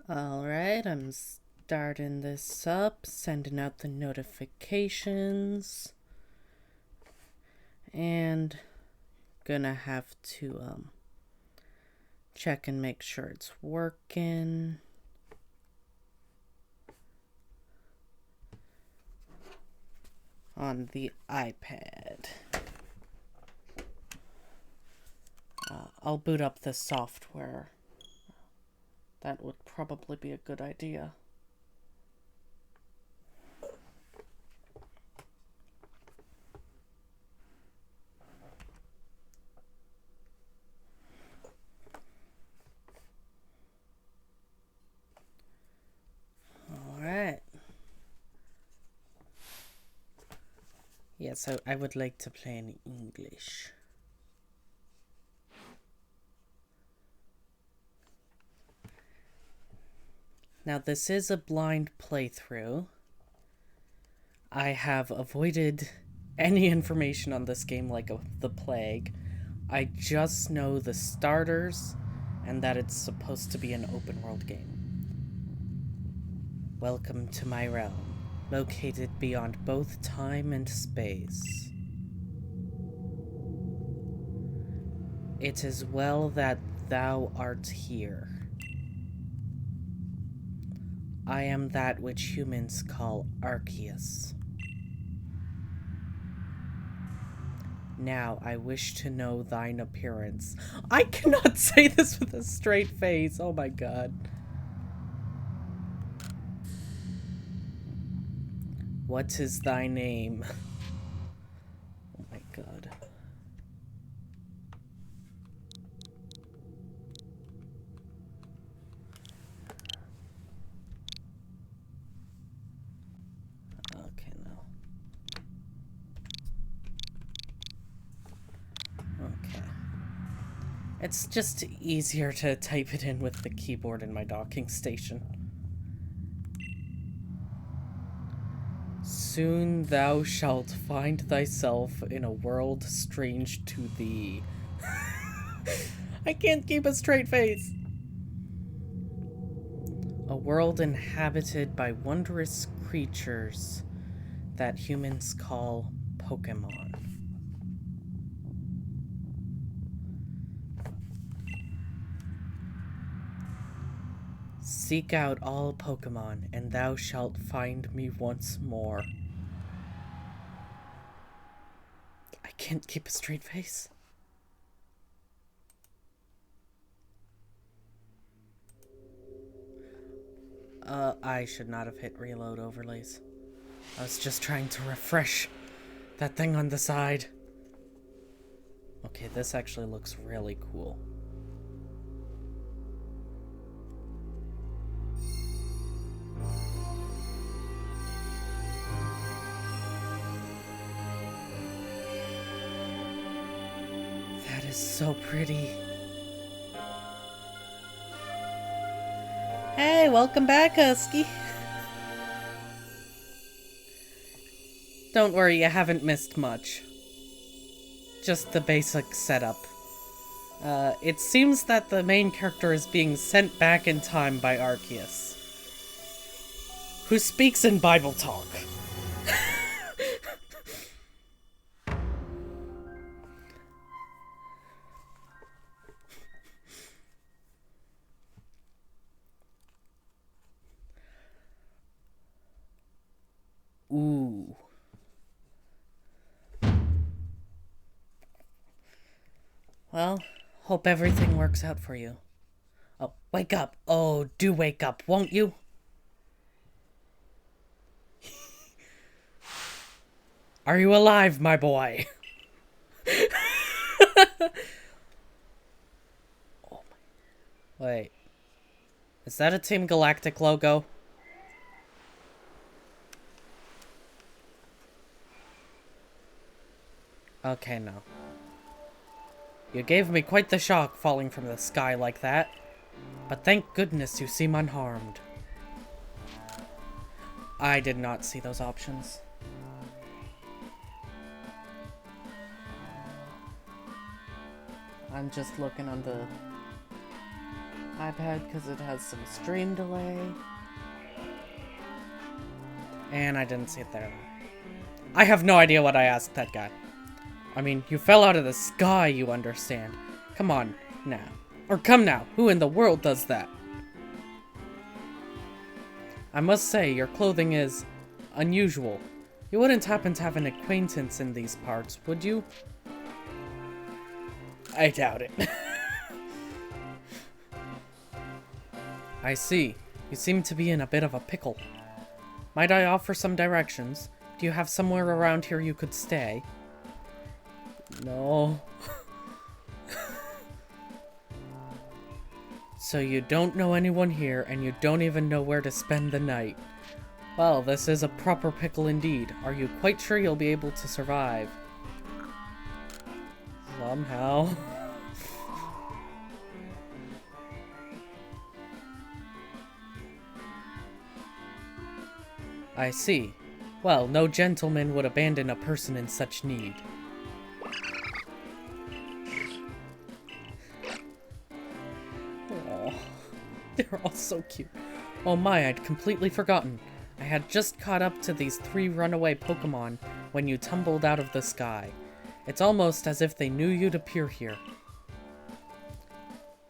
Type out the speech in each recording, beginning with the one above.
Alright, I'm starting this up, sending out the notifications, and gonna have to check and make sure it's working. On the iPad. I'll boot up the software. That would probably be a good idea. Alright. Yes, I would like to play in English. Now, this is a blind playthrough. I have avoided any information on this game like the plague. I just know the starters and that it's supposed to be an open world game. Welcome to my realm, located beyond both time and space. It is well that thou art here. I am that which humans call Arceus. Now I wish to know thine appearance. I cannot say this with a straight face. Oh my god. What is thy name? Oh my god. Okay, no. Okay. It's just easier to type it in with the keyboard in my docking station. Soon thou shalt find thyself in a world strange to thee. I can't keep a straight face. A world inhabited by wondrous creatures that humans call Pokemon. Seek out all Pokemon, and thou shalt find me once more. I can't keep a straight face. I should not have hit reload overlays. I was just trying to refresh that thing on the side. Okay, this actually looks really cool. That is so pretty. Hey, welcome back, Husky. Don't worry, you haven't missed much. Just the basic setup. It seems that the main character is being sent back in time by Arceus, who speaks in Bible talk. Ooh. Well, hope everything works out for you. Oh, wake up. Oh, do wake up, won't you? Are you alive, my boy? Oh my. Wait. Is that a Team Galactic logo? Okay, no. You gave me quite the shock falling from the sky like that. But thank goodness you seem unharmed. I did not see those options. I'm just looking on the iPad because it has some stream delay. And I didn't see it there. I have no idea what I asked that guy. I mean, you fell out of the sky, you understand. Come on, now. Or come now, who in the world does that? I must say, your clothing is unusual. You wouldn't happen to have an acquaintance in these parts, would you? I doubt it. I see. You seem to be in a bit of a pickle. Might I offer some directions? Do you have somewhere around here you could stay? No. So you don't know anyone here, and you don't even know where to spend the night. Well, this is a proper pickle indeed. Are you quite sure you'll be able to survive? Somehow. I see. Well, no gentleman would abandon a person in such need. Aww. They're all so cute. Oh my, I'd completely forgotten. I had just caught up to these 3 runaway Pokemon when you tumbled out of the sky. It's almost as if they knew you'd appear here.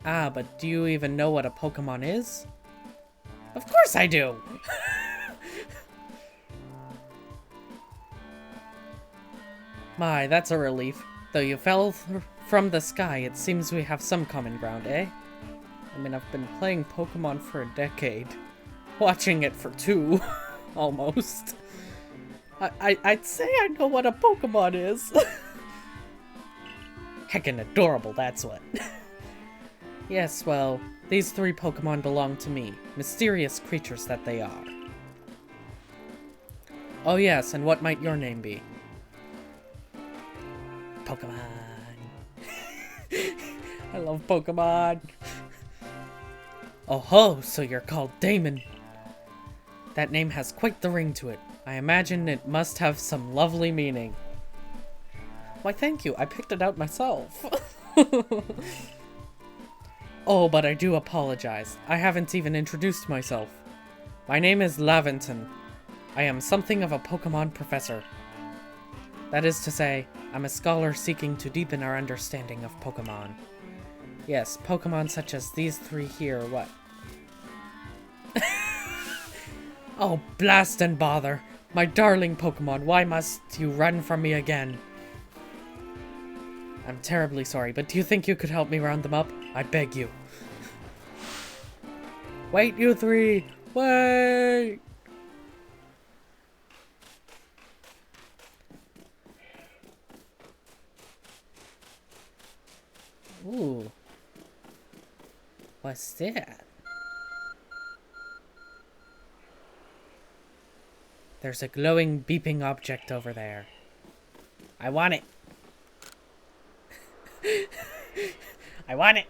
Ah, but do you even know what a Pokemon is? Of course I do! My, that's a relief. Though you fell from the sky, it seems we have some common ground, eh? I mean, I've been playing Pokemon for a decade. Watching it for 2, almost. I'd say I know what a Pokemon is. Heckin' adorable, that's what. Yes, well, these 3 Pokemon belong to me. Mysterious creatures that they are. Oh yes, and what might your name be? Pokemon. I love Pokemon. Oh ho, so you're called Damon. That name has quite the ring to it. I imagine it must have some lovely meaning. Why, thank you. I picked it out myself. Oh, but I do apologize. I haven't even introduced myself. My name is Laventon. I am something of a Pokemon professor. That is to say, I'm a scholar seeking to deepen our understanding of Pokemon. Yes, Pokemon such as these 3 here, what? Oh, blast and bother! My darling Pokemon, why must you run from me again? I'm terribly sorry, but do you think you could help me round them up? I beg you. Wait, you 3! Wait! Ooh. What's that? There's a glowing, beeping object over there. I want it. I want it.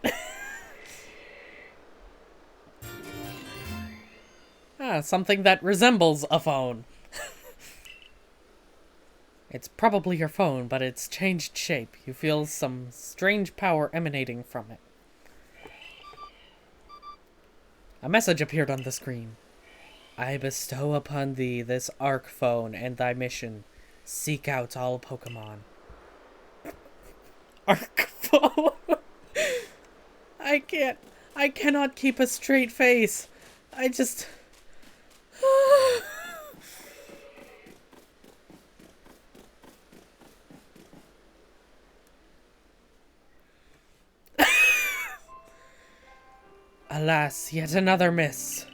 Ah, something that resembles a phone. It's probably your phone, but it's changed shape. You feel some strange power emanating from it. A message appeared on the screen. I bestow upon thee this Arc Phone and thy mission. Seek out all Pokemon. Arc Phone? I cannot keep a straight face. I just... Alas, yet another miss.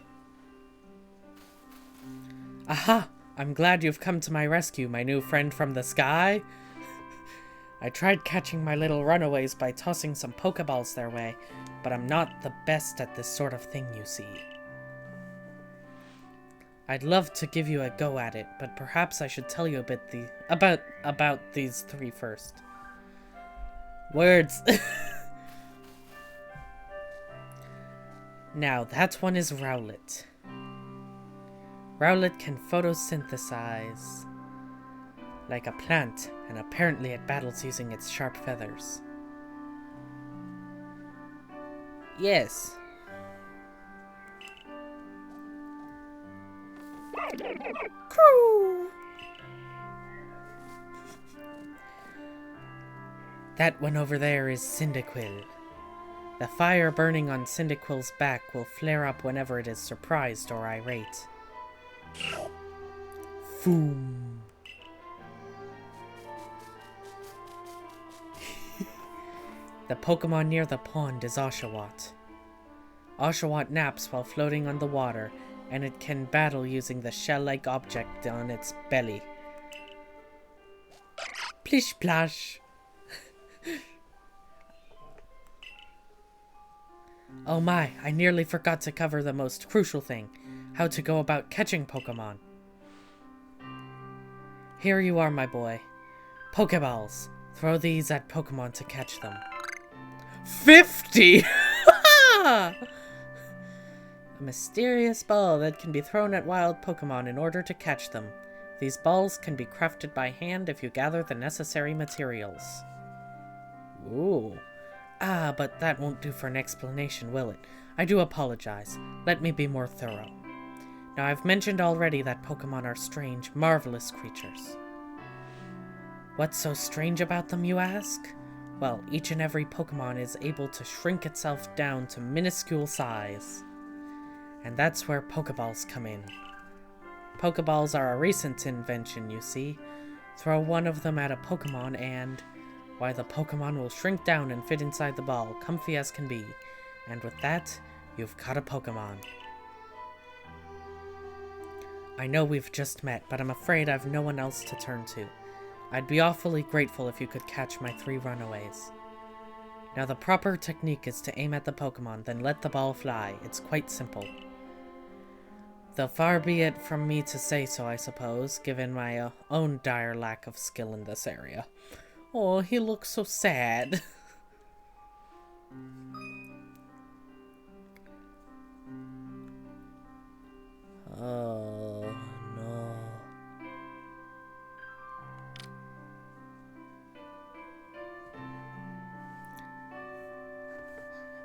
Aha! I'm glad you've come to my rescue, my new friend from the sky. I tried catching my little runaways by tossing some Pokeballs their way, but I'm not the best at this sort of thing, you see. I'd love to give you a go at it, but perhaps I should tell you a bit about these 3 first. Words. Now, that one is Rowlet. Rowlet can photosynthesize like a plant, and apparently it battles using its sharp feathers. Yes. Crew! That one over there is Cyndaquil. The fire burning on Cyndaquil's back will flare up whenever it is surprised or irate. Foom. The Pokemon near the pond is Oshawott. Oshawott naps while floating on the water, and it can battle using the shell-like object on its belly. Plish plash. Oh my, I nearly forgot to cover the most crucial thing, how to go about catching Pokemon. Here you are, my boy. Pokeballs. Throw these at Pokemon to catch them. 50! A mysterious ball that can be thrown at wild Pokemon in order to catch them. These balls can be crafted by hand if you gather the necessary materials. Ooh. Ah, but that won't do for an explanation, will it? I do apologize. Let me be more thorough. Now, I've mentioned already that Pokemon are strange, marvelous creatures. What's so strange about them, you ask? Well, each and every Pokemon is able to shrink itself down to minuscule size. And that's where Pokeballs come in. Pokeballs are a recent invention, you see. Throw one of them at a Pokemon and... why, the Pokemon will shrink down and fit inside the ball, comfy as can be. And with that, you've caught a Pokemon. I know we've just met, but I'm afraid I've no one else to turn to. I'd be awfully grateful if you could catch my 3 runaways. Now the proper technique is to aim at the Pokemon, then let the ball fly. It's quite simple. Though far be it from me to say so, I suppose, given my own dire lack of skill in this area. Oh, he looks so sad. Oh, no.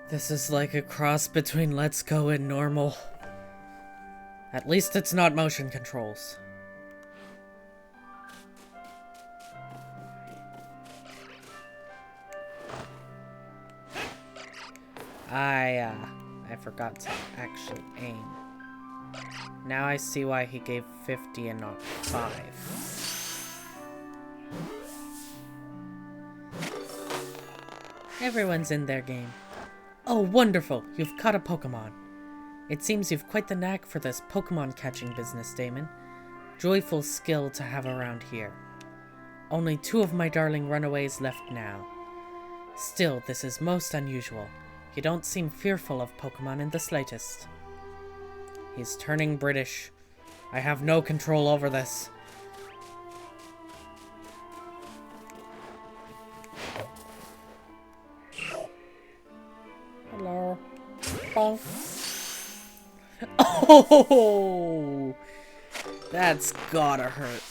This is like a cross between Let's Go and normal. At least it's not motion controls. I forgot to actually aim. Now I see why he gave 50 and not 5. Everyone's in their game. Oh, wonderful! You've caught a Pokemon. It seems you've quite the knack for this Pokemon catching business, Damon. Joyful skill to have around here. Only 2 of my darling runaways left now. Still, this is most unusual. You don't seem fearful of Pokemon in the slightest. He's turning British. I have no control over this. Hello. Oh. Oh! That's gotta hurt.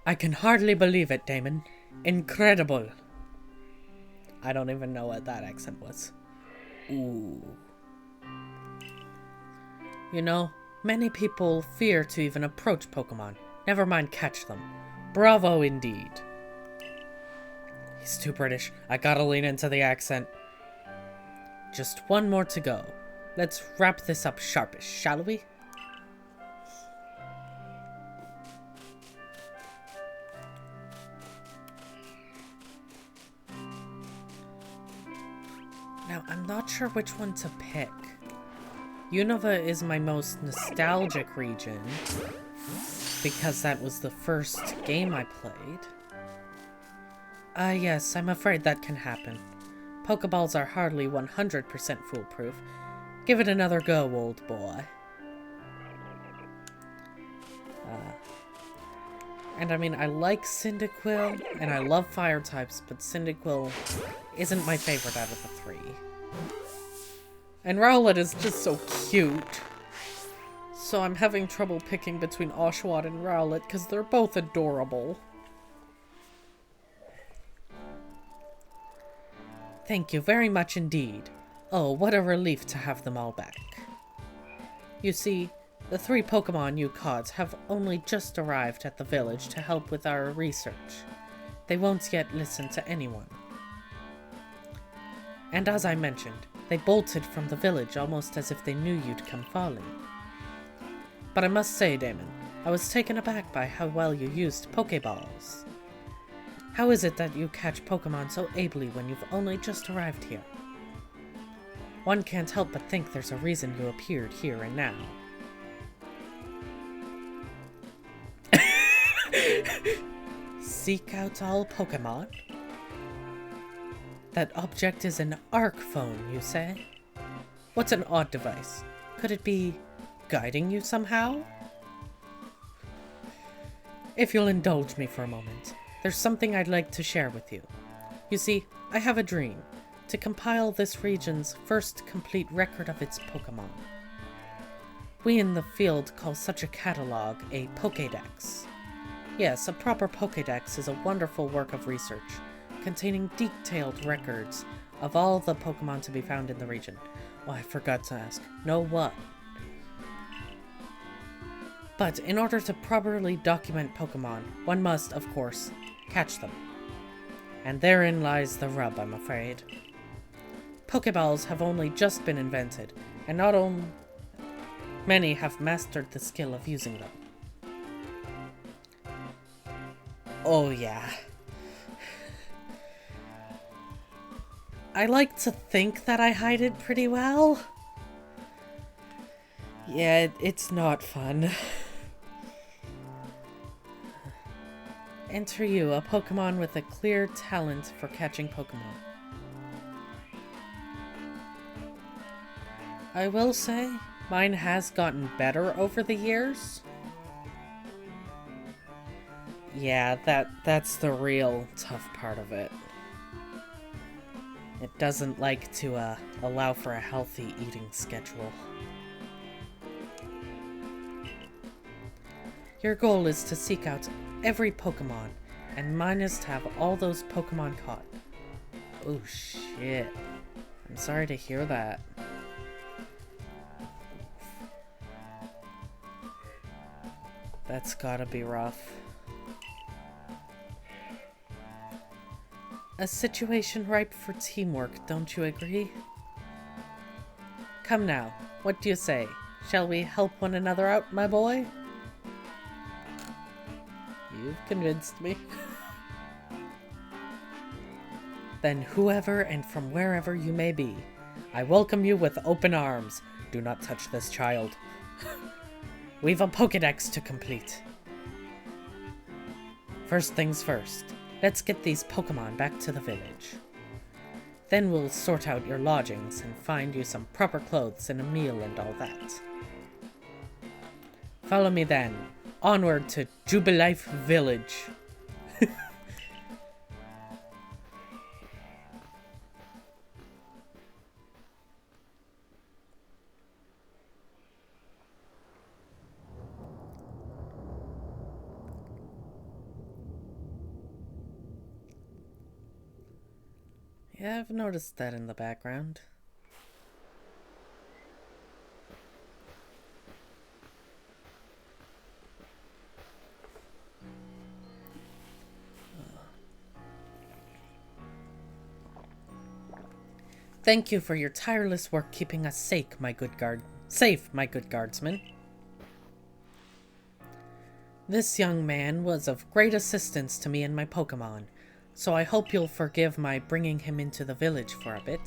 I can hardly believe it, Damon. Incredible. I don't even know what that accent was. Ooh. You know, many people fear to even approach Pokemon. Never mind catch them. Bravo indeed. He's too British. I gotta lean into the accent. Just one more to go. Let's wrap this up sharpish, shall we? Now, I'm not sure which one to pick. Unova is my most nostalgic region, because that was the first game I played. Yes, I'm afraid that can happen. Pokeballs are hardly 100% foolproof. Give it another go, old boy. And I mean, I like Cyndaquil, and I love fire types, but Cyndaquil isn't my favorite out of the 3. And Rowlet is just so cute. So I'm having trouble picking between Oshawott and Rowlet, because they're both adorable. Thank you very much indeed. Oh, what a relief to have them all back. You see, the 3 Pokemon you caught have only just arrived at the village to help with our research. They won't yet listen to anyone. And as I mentioned, they bolted from the village almost as if they knew you'd come falling. But I must say, Damon, I was taken aback by how well you used Pokeballs. How is it that you catch Pokemon so ably when you've only just arrived here? One can't help but think there's a reason you appeared here and now. Seek out all Pokemon? That object is an ARC phone, you say? What's an odd device? Could it be guiding you somehow? If you'll indulge me for a moment, there's something I'd like to share with you. You see, I have a dream to compile this region's first complete record of its Pokemon. We in the field call such a catalog a Pokédex. Yes, a proper Pokédex is a wonderful work of research, containing detailed records of all the Pokemon to be found in the region. Oh, I forgot to ask. No what? But in order to properly document Pokemon, one must, of course, catch them. And therein lies the rub, I'm afraid. Pokeballs have only just been invented, and not only many have mastered the skill of using them. Oh yeah. I like to think that I hide it pretty well. Yeah, it's not fun. Enter you, a Pokemon with a clear talent for catching Pokemon. I will say, mine has gotten better over the years. Yeah, that's the real tough part of it. It doesn't like to allow for a healthy eating schedule. Your goal is to seek out every Pokemon, and mine is to have all those Pokemon caught. Oh shit. I'm sorry to hear that. That's gotta be rough. A situation ripe for teamwork, don't you agree? Come now, what do you say? Shall we help one another out, my boy? You've convinced me. Then whoever and from wherever you may be, I welcome you with open arms. Do not touch this child. We've a Pokédex to complete. First things first, let's get these Pokemon back to the village. Then we'll sort out your lodgings and find you some proper clothes and a meal and all that. Follow me then. Onward to Jubilife Village. Yeah, I've noticed that in the background. Thank you for your tireless work keeping us safe, my good guardsman. This young man was of great assistance to me and my Pokemon, so I hope you'll forgive my bringing him into the village for a bit.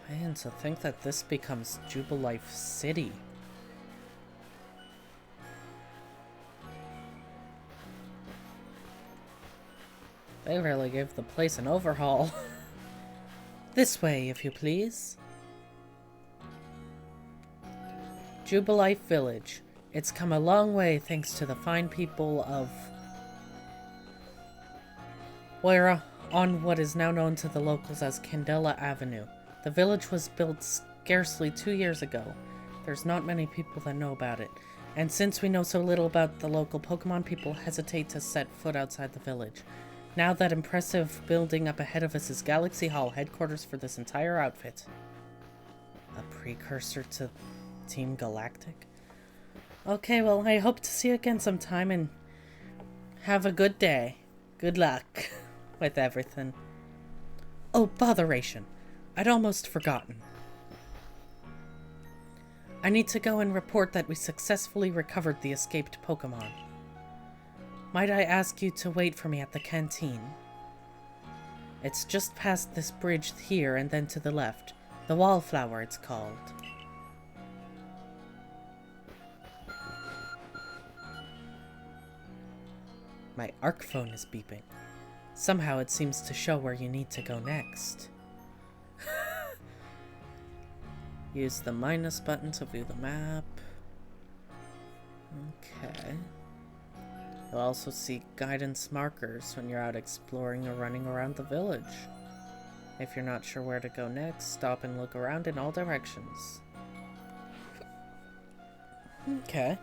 Man, to think that this becomes Jubilife City. They really gave the place an overhaul. This way, if you please. Jubilife Village. It's come a long way thanks to the fine people of Weira on what is now known to the locals as Candela Avenue. The village was built scarcely 2 years ago. There's not many people that know about it. And since we know so little about the local Pokemon, people hesitate to set foot outside the village. Now that impressive building up ahead of us is Galaxy Hall, headquarters for this entire outfit. A precursor to Team Galactic? Okay, well, I hope to see you again sometime, and have a good day. Good luck with everything. Oh, botheration. I'd almost forgotten. I need to go and report that we successfully recovered the escaped Pokemon. Might I ask you to wait for me at the canteen? It's just past this bridge here and then to the left. The Wallflower, it's called. My ARC phone is beeping. Somehow it seems to show where you need to go next. Use the minus button to view the map. Okay. You'll also see guidance markers when you're out exploring or running around the village. If you're not sure where to go next, stop and look around in all directions. Okay.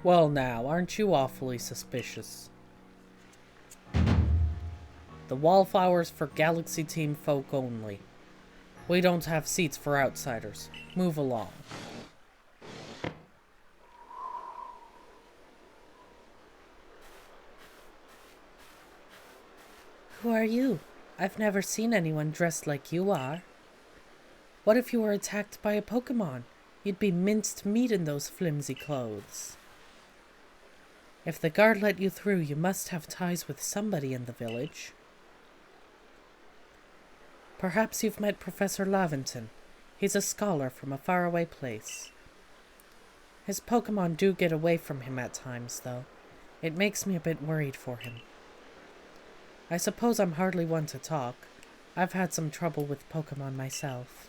Well now, aren't you awfully suspicious? The Wallflower's for Galaxy Team folk only. We don't have seats for outsiders. Move along. Who are you? I've never seen anyone dressed like you are. What if you were attacked by a Pokemon? You'd be minced meat in those flimsy clothes. If the guard let you through, you must have ties with somebody in the village. Perhaps you've met Professor Laventon. He's a scholar from a faraway place. His Pokemon do get away from him at times, though. It makes me a bit worried for him. I suppose I'm hardly one to talk. I've had some trouble with Pokemon myself.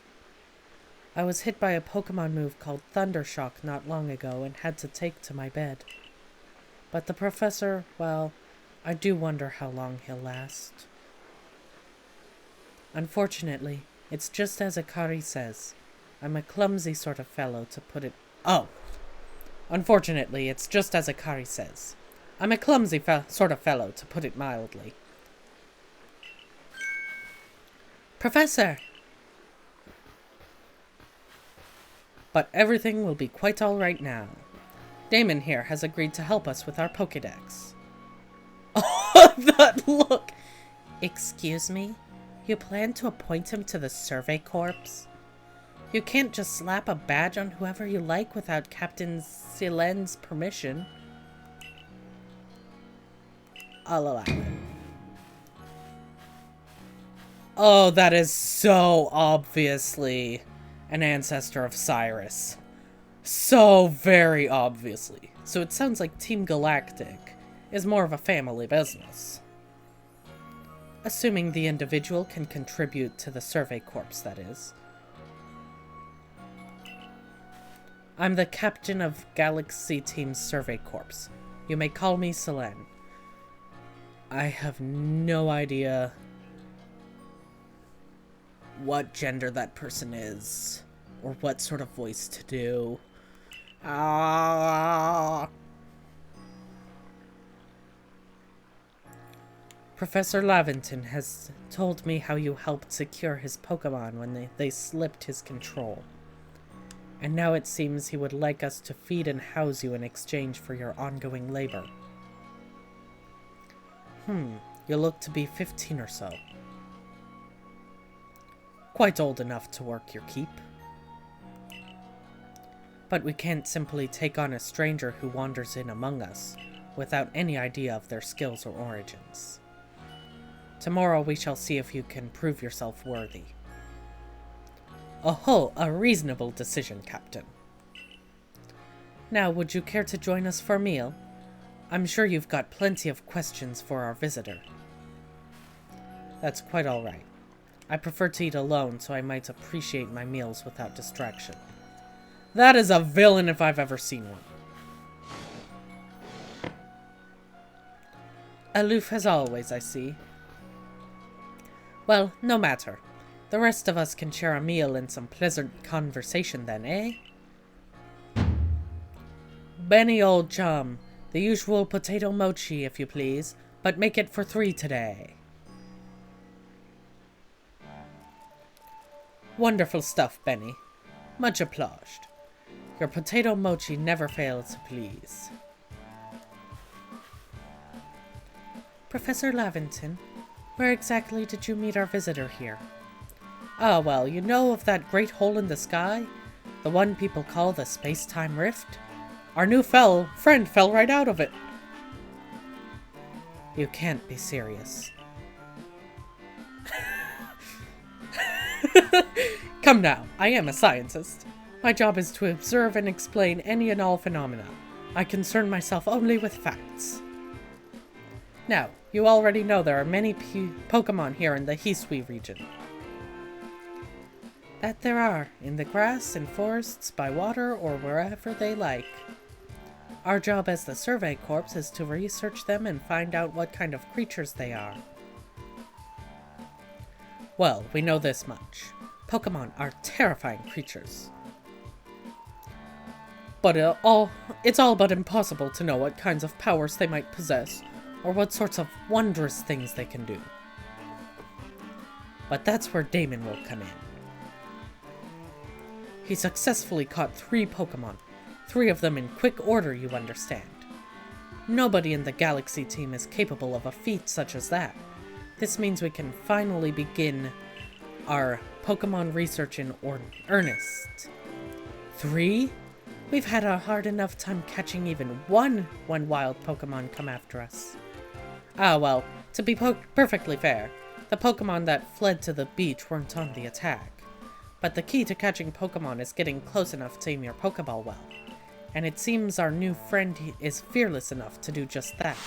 I was hit by a Pokemon move called Thundershock not long ago and had to take to my bed. But the professor, well, I do wonder how long he'll last. Unfortunately, it's just as Akari says. I'm a clumsy sort of fellow, to put it... Oh! Unfortunately, it's just as Akari says. I'm a clumsy sort of fellow, to put it mildly. Professor! But everything will be quite all right now. Damon here has agreed to help us with our Pokédex. Oh, that look! Excuse me? You plan to appoint him to the Survey Corps? You can't just slap a badge on whoever you like without Captain Silen's permission. I'll allow it. Oh, that is so obviously an ancestor of Cyrus. So very obviously. So it sounds like Team Galactic is more of a family business. Assuming the individual can contribute to the Survey Corps, that is. I'm the captain of Galaxy Team's Survey Corps. You may call me Silen. I have no idea what gender that person is, or what sort of voice to do. Professor Laventon has told me how you helped secure his Pokemon when they slipped his control. And now it seems he would like us to feed and house you in exchange for your ongoing labor. You look to be 15 or so. Quite old enough to work your keep. But we can't simply take on a stranger who wanders in among us, without any idea of their skills or origins. Tomorrow we shall see if you can prove yourself worthy. Oh, a reasonable decision, Captain. Now, would you care to join us for a meal? I'm sure you've got plenty of questions for our visitor. That's quite all right. I prefer to eat alone, so I might appreciate my meals without distraction. That is a villain if I've ever seen one. Aloof as always, I see. Well, no matter. The rest of us can share a meal and some pleasant conversation then, eh? Benny, old chum. The usual potato mochi, if you please, but make it for 3 today. Wonderful stuff, Benny. Much obliged. Your potato mochi never fails to please. Professor Lavington, where exactly did you meet our visitor here? Ah, well, you know of that great hole in the sky? The one people call the space-time rift? Our new friend fell right out of it. You can't be serious. Come now, I am a scientist. My job is to observe and explain any and all phenomena. I concern myself only with facts. Now, you already know there are many Pokemon here in the Hisui region. That there are, in the grass, in forests, by water, or wherever they like. Our job as the Survey Corps is to research them and find out what kind of creatures they are. Well, we know this much. Pokemon are terrifying creatures. But it's all but impossible to know what kinds of powers they might possess, or what sorts of wondrous things they can do. But that's where Damon will come in. He successfully caught 3 Pokemon, 3 of them in quick order, you understand. Nobody in the Galaxy team is capable of a feat such as that. This means we can finally begin our Pokemon research in earnest. 3? We've had a hard enough time catching even one wild Pokemon come after us. Ah, well, to be perfectly fair, the Pokemon that fled to the beach weren't on the attack. But the key to catching Pokemon is getting close enough to aim your Pokeball well. And it seems our new friend is fearless enough to do just that.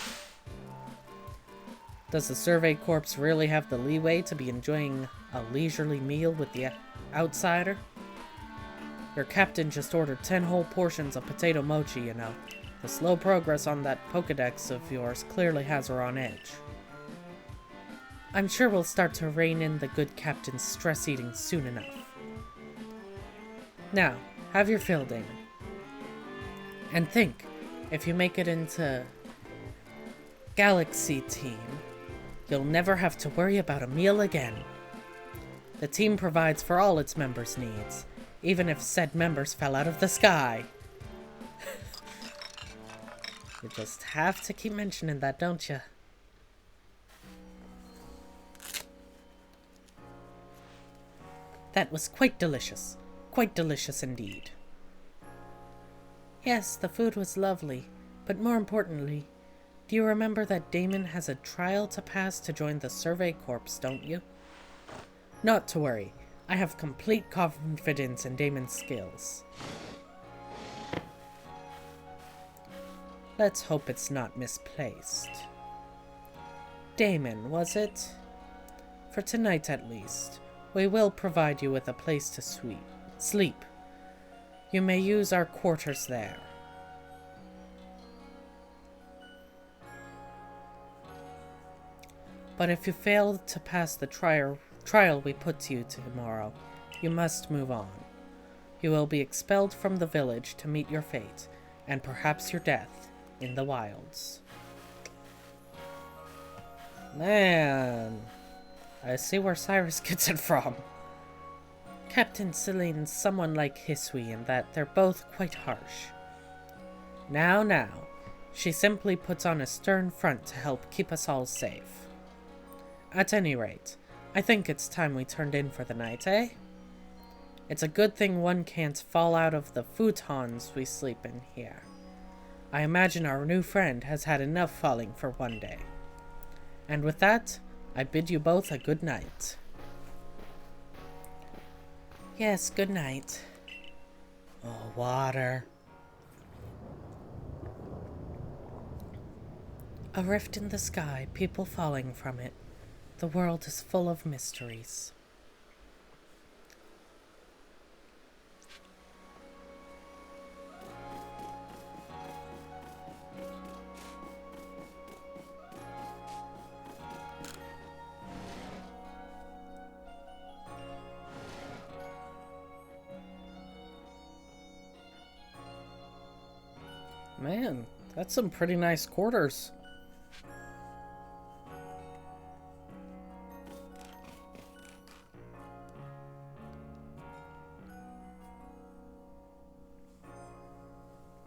Does the Survey Corps really have the leeway to be enjoying a leisurely meal with the outsider? Your captain just ordered 10 whole portions of potato mochi, you know. The slow progress on that Pokedex of yours clearly has her on edge. I'm sure we'll start to rein in the good captain's stress eating soon enough. Now, have your fill, Damon. And think, if you make it into Galaxy Team, you'll never have to worry about a meal again. The team provides for all its members' needs, even if said members fell out of the sky. You just have to keep mentioning that, don't you? That was quite delicious. Quite delicious indeed. Yes, the food was lovely, but more importantly, do you remember that Damon has a trial to pass to join the Survey Corps, don't you? Not to worry. I have complete confidence in Damon's skills. Let's hope it's not misplaced. Damon, was it? For tonight at least, we will provide you with a place to sleep. You may use our quarters there. But if you fail to pass the trial we put to you tomorrow, you must move on. You will be expelled from the village to meet your fate, and perhaps your death, in the wilds. Man, I see where Cyrus gets it from. Captain Celine's someone like Hisui in that they're both quite harsh. Now, she simply puts on a stern front to help keep us all safe. At any rate, I think it's time we turned in for the night, eh? It's a good thing one can't fall out of the futons we sleep in here. I imagine our new friend has had enough falling for one day. And with that, I bid you both a good night. Yes, good night. Oh, water. A rift in the sky, people falling from it. The world is full of mysteries. Man, that's some pretty nice quarters.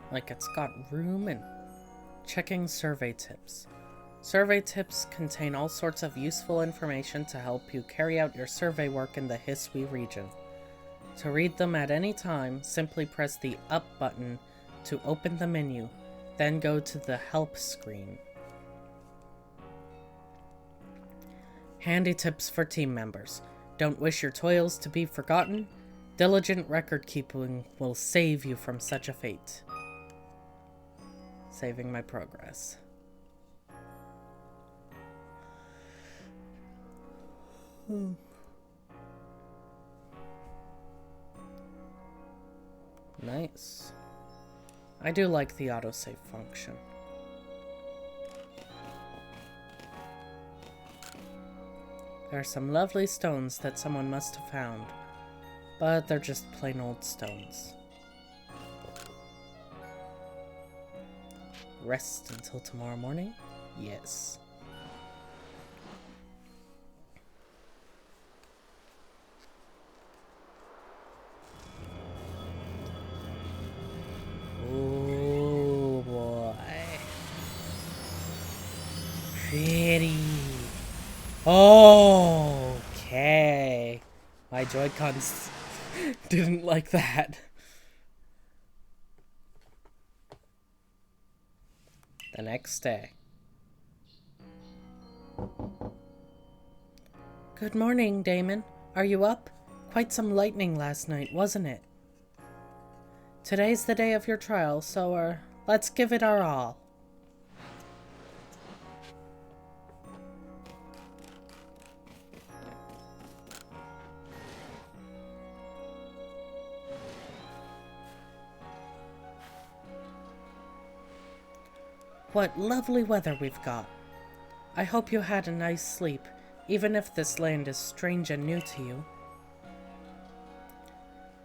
Like, it's got room and checking survey tips. Survey tips contain all sorts of useful information to help you carry out your survey work in the Hisui region. To read them at any time, simply press the Up button to open the menu, then go to the Help screen. Handy tips for team members. Don't wish your toils to be forgotten. Diligent record keeping will save you from such a fate. Saving my progress. Nice. I do like the autosave function. There are some lovely stones that someone must have found, but they're just plain old stones. Rest until tomorrow morning? Yes. Oh boy. Pretty. Okay. My Joy-Cons didn't like that. The next day. Good morning, Damon. Are you up? Quite some lightning last night, wasn't it? Today's the day of your trial, so, let's give it our all. What lovely weather we've got. I hope you had a nice sleep, even if this land is strange and new to you.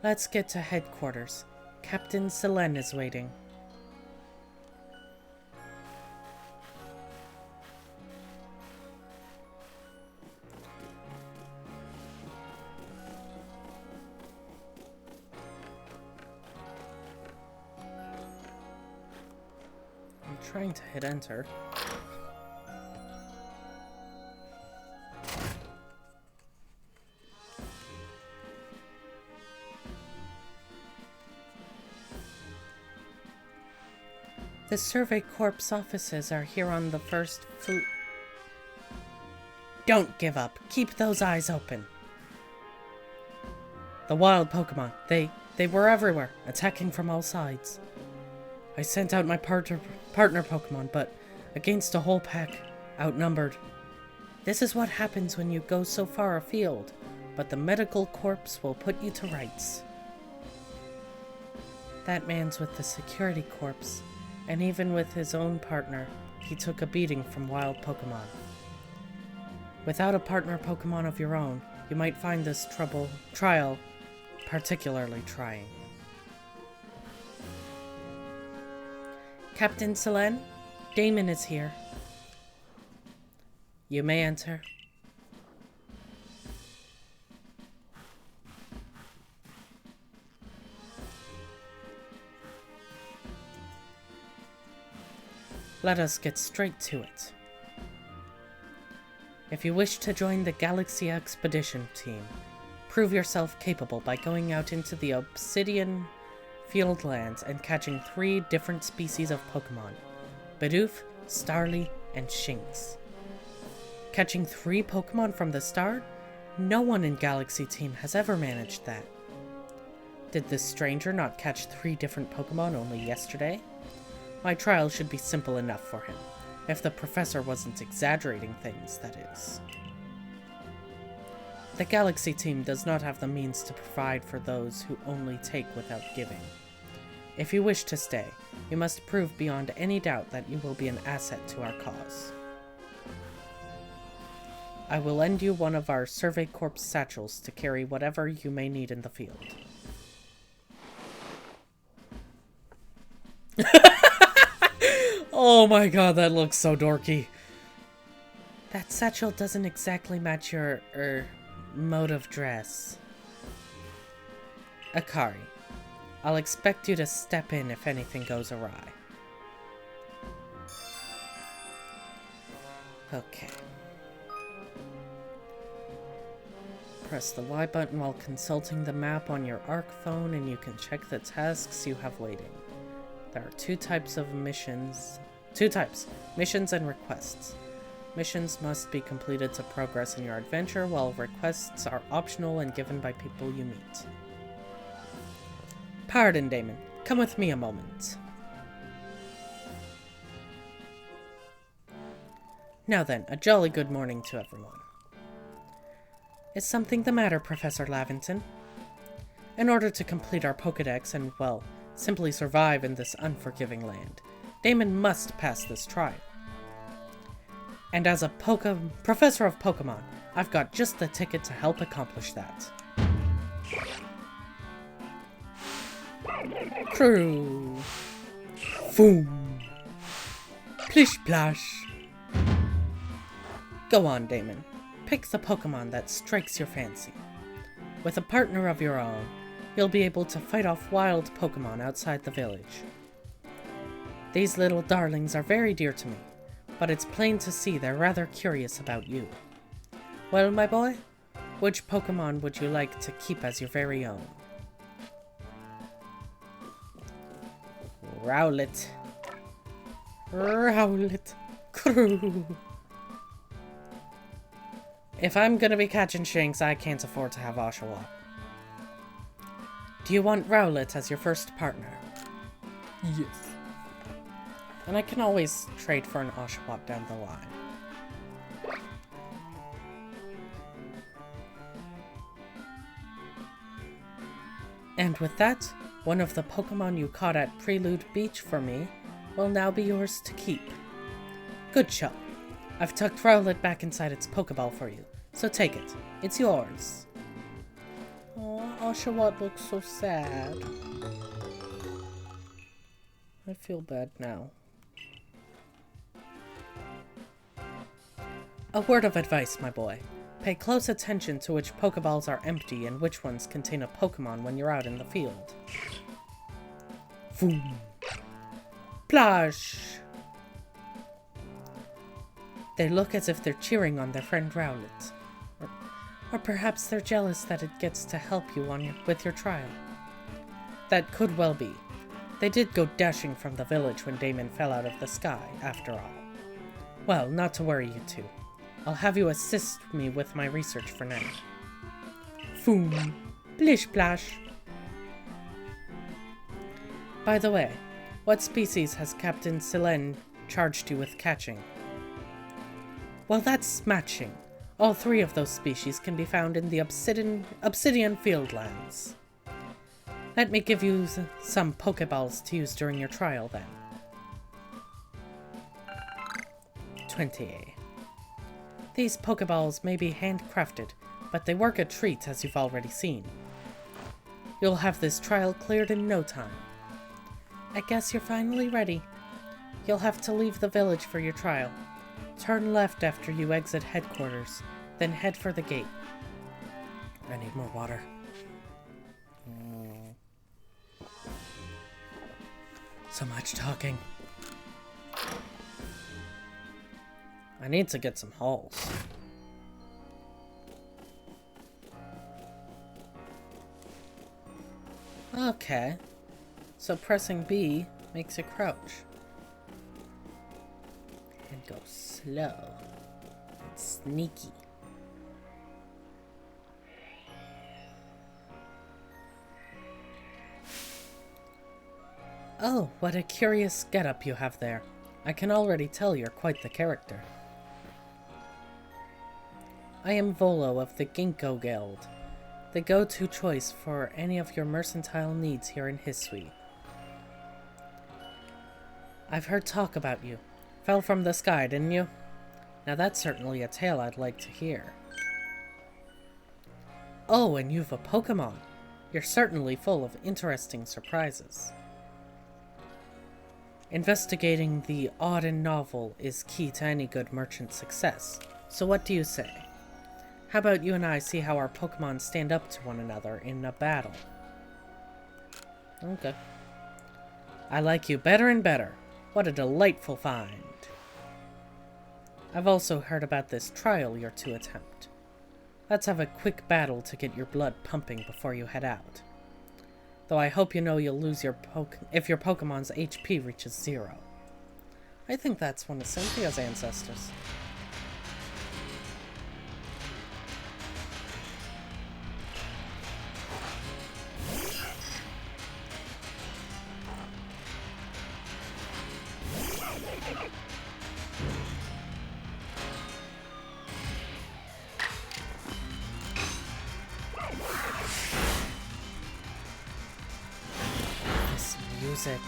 Let's get to headquarters. Captain Selen is waiting. I'm trying to hit enter. The Survey Corps offices are here on the first floor. Don't give up. Keep those eyes open. The wild Pokemon. They were everywhere, attacking from all sides. I sent out my partner Pokemon, but against a whole pack, outnumbered. This is what happens when you go so far afield, but the medical corps will put you to rights. That man's with the security corps. And even with his own partner, he took a beating from wild Pokemon. Without a partner Pokemon of your own, you might find this trial particularly trying. Captain Selen, Damon is here. You may enter. Let us get straight to it. If you wish to join the Galaxy Expedition team, prove yourself capable by going out into the Obsidian Fieldlands and catching 3 different species of Pokemon: Bidoof, Starly, and Shinx. Catching 3 Pokemon from the start? No one in Galaxy Team has ever managed that. Did this stranger not catch 3 different Pokemon only yesterday? My trial should be simple enough for him, if the professor wasn't exaggerating things, that is. The Galaxy Team does not have the means to provide for those who only take without giving. If you wish to stay, you must prove beyond any doubt that you will be an asset to our cause. I will lend you one of our Survey Corps satchels to carry whatever you may need in the field. Oh my god, that looks so dorky. That satchel doesn't exactly match your, mode of dress. Akari, I'll expect you to step in if anything goes awry. Okay. Press the Y button while consulting the map on your ARC phone and you can check the tasks you have waiting. There are two types, missions and requests. Missions must be completed to progress in your adventure, while requests are optional and given by people you meet. Pardon, Damon. Come with me a moment. Now then, a jolly good morning to everyone. Is something the matter, Professor Laventon? In order to complete our Pokédex and, well, simply survive in this unforgiving land, Damon must pass this trial. And as a professor of Pokemon, I've got just the ticket to help accomplish that. Crew. Boom. Plish plash. Go on, Damon. Pick the Pokemon that strikes your fancy. With a partner of your own, you'll be able to fight off wild Pokemon outside the village. These little darlings are very dear to me, but it's plain to see they're rather curious about you. Well, my boy, which Pokemon would you like to keep as your very own? Rowlet. Rowlet. Crew. If I'm gonna be catching Shinx, I can't afford to have Oshawott. Do you want Rowlet as your first partner? Yes. And I can always trade for an Oshawott down the line. And with that, one of the Pokemon you caught at Prelude Beach for me will now be yours to keep. Good show. I've tucked Rowlet back inside its Pokeball for you, so take it. It's yours. Aw, Oshawott looks so sad. I feel bad now. A word of advice, my boy. Pay close attention to which Pokeballs are empty and which ones contain a Pokemon when you're out in the field. Boom. Plash! They look as if they're cheering on their friend Rowlet. Or perhaps they're jealous that it gets to help you with your trial. That could well be. They did go dashing from the village when Damon fell out of the sky, after all. Well, not to worry you two. I'll have you assist me with my research for now. Foom. Plish plash. By the way, what species has Captain Silen charged you with catching? Well, that's matching. All three of those species can be found in the Obsidian Fieldlands. Let me give you some Pokeballs to use during your trial, then. 20. These Pokeballs may be handcrafted, but they work a treat, as you've already seen. You'll have this trial cleared in no time. I guess you're finally ready. You'll have to leave the village for your trial. Turn left after you exit headquarters, then head for the gate. I need more water. So much talking. I need to get some holes. Okay. So pressing B makes it crouch. And go slow. And sneaky. Oh, what a curious getup you have there. I can already tell you're quite the character. I am Volo of the Ginkgo Guild, the go-to choice for any of your mercantile needs here in Hisui. I've heard talk about you. Fell from the sky, didn't you? Now that's certainly a tale I'd like to hear. Oh, and you've a Pokemon. You're certainly full of interesting surprises. Investigating the odd and novel is key to any good merchant's success. So what do you say? How about you and I see how our Pokemon stand up to one another in a battle? Okay. I like you better and better. What a delightful find. I've also heard about this trial you're to attempt. Let's have a quick battle to get your blood pumping before you head out. Though I hope you know you'll lose your if your Pokemon's HP reaches 0. I think that's one of Cynthia's ancestors. Music.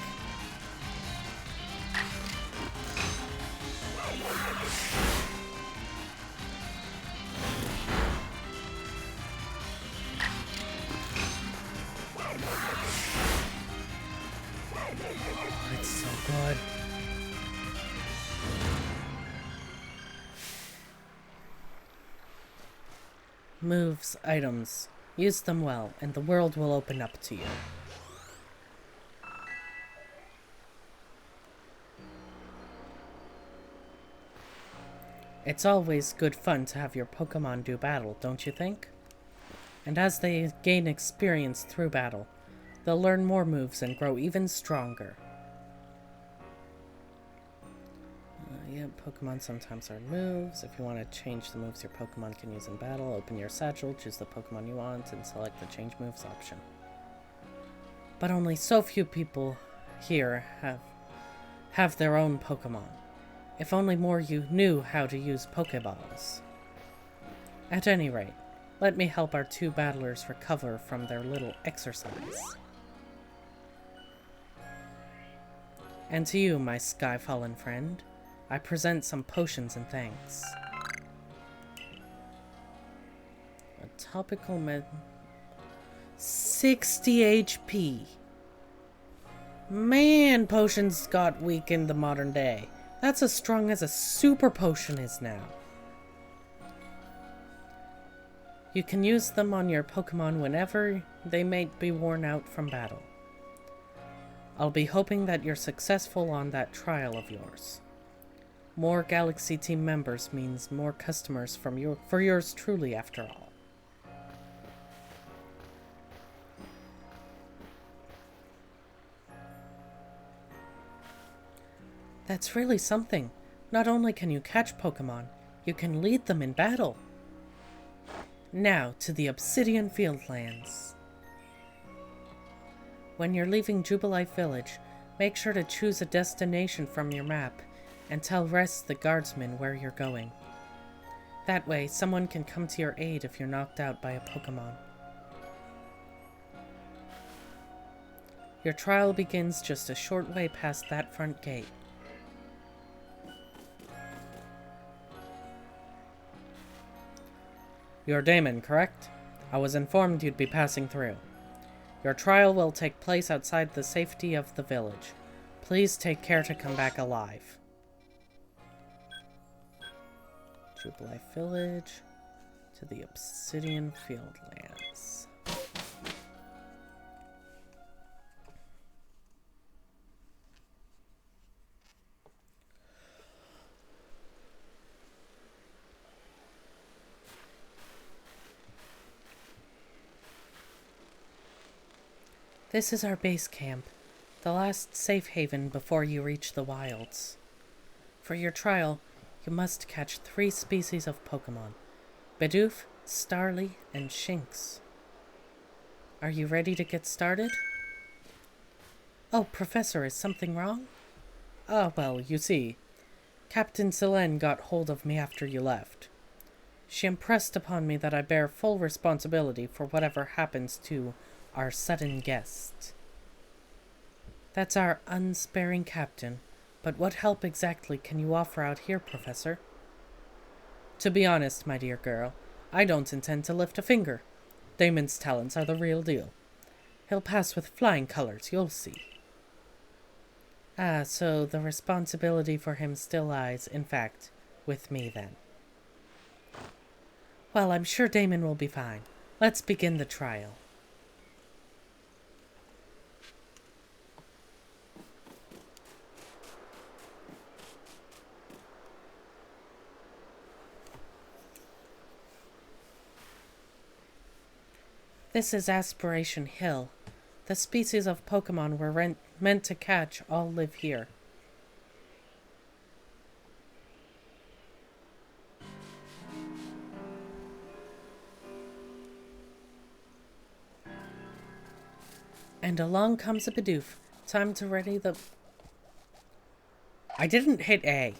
Oh, it's so good. Moves, items. Use them well, and the world will open up to you. It's always good fun to have your Pokemon do battle, don't you think? And as they gain experience through battle, they'll learn more moves and grow even stronger. Yeah, Pokemon sometimes learn moves. If you want to change the moves your Pokemon can use in battle, open your satchel, choose the Pokemon you want, and select the change moves option. But only so few people here have their own Pokemon. If only more you knew how to use Pokeballs. At any rate, let me help our two battlers recover from their little exercise. And to you, my Skyfallen friend, I present some potions and thanks. A topical 60 HP. Man, potions got weak in the modern day. That's as strong as a super potion is now. You can use them on your Pokemon whenever they may be worn out from battle. I'll be hoping that you're successful on that trial of yours. More Galaxy Team members means more customers for yours truly, after all. That's really something. Not only can you catch Pokemon, you can lead them in battle. Now to the Obsidian Fieldlands. When you're leaving Jubilife Village, make sure to choose a destination from your map and tell Rest the guardsman where you're going. That way, someone can come to your aid if you're knocked out by a Pokemon. Your trial begins just a short way past that front gate. You're Damon, correct? I was informed you'd be passing through. Your trial will take place outside the safety of the village. Please take care to come back alive. Jubilife Village to the Obsidian Fieldlands. This is our base camp, the last safe haven before you reach the wilds. For your trial, you must catch 3 species of Pokemon: Bidoof, Starly, and Shinx. Are you ready to get started? Oh, Professor, is something wrong? Ah, well, you see, Captain Selene got hold of me after you left. She impressed upon me that I bear full responsibility for whatever happens to our sudden guest. That's our unsparing captain, but what help exactly can you offer out here, Professor? To be honest, my dear girl, I don't intend to lift a finger. Damon's talents are the real deal. He'll pass with flying colors, you'll see. Ah, so the responsibility for him still lies, in fact, with me then. Well, I'm sure Damon will be fine. Let's begin the trial. This is Aspiration Hill. The species of Pokemon we're meant to catch all live here. And along comes a Bidoof. Time to ready the... I didn't hit A.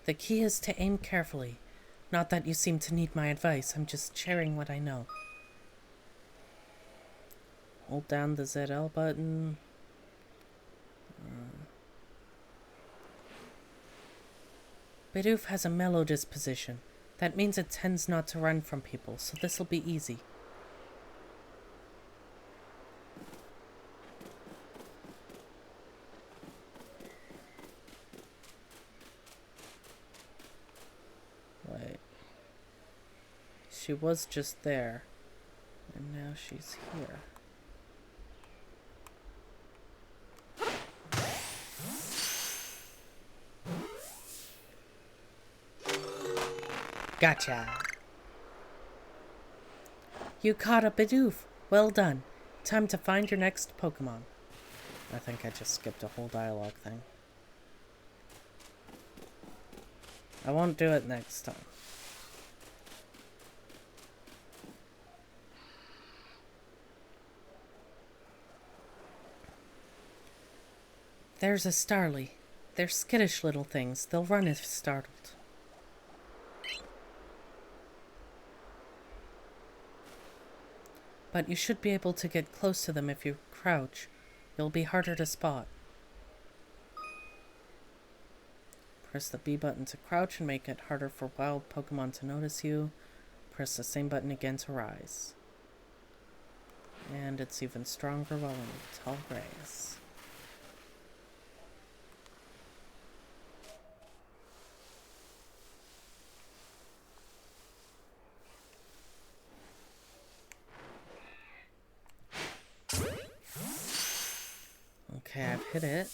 The key is to aim carefully. Not that you seem to need my advice, I'm just sharing what I know. Hold down the ZL button. Bidoof has a mellow disposition. That means it tends not to run from people, so this'll be easy. Wait. She was just there, and now she's here. Gotcha! You caught a Bidoof! Well done. Time to find your next Pokemon. I think I just skipped a whole dialogue thing. I won't do it next time. There's a Starly. They're skittish little things. They'll run if startled. But you should be able to get close to them if you crouch. You'll be harder to spot. Press the B button to crouch and make it harder for wild Pokemon to notice you. Press the same button again to rise. And it's even stronger while in tall grass. Okay, I've hit it.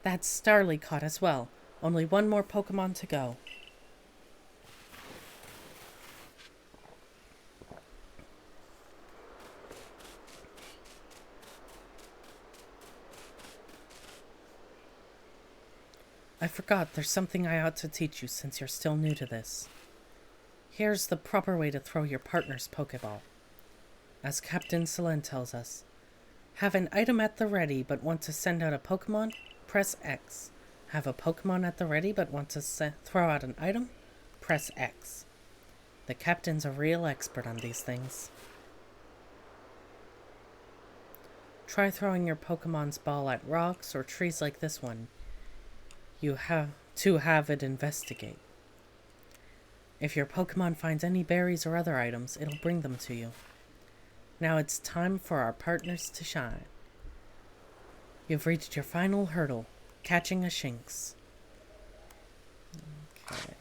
That's Starly caught as well. Only one more Pokemon to go. I forgot, there's something I ought to teach you since you're still new to this. Here's the proper way to throw your partner's Pokeball. As Captain Selen tells us, have an item at the ready but want to send out a Pokemon? Press X. Have a Pokemon at the ready but want to throw out an item? Press X. The Captain's a real expert on these things. Try throwing your Pokemon's ball at rocks or trees like this one. You have to have it investigate. If your Pokemon finds any berries or other items, it'll bring them to you. Now it's time for our partners to shine. You've reached your final hurdle, catching a Shinx. Okay.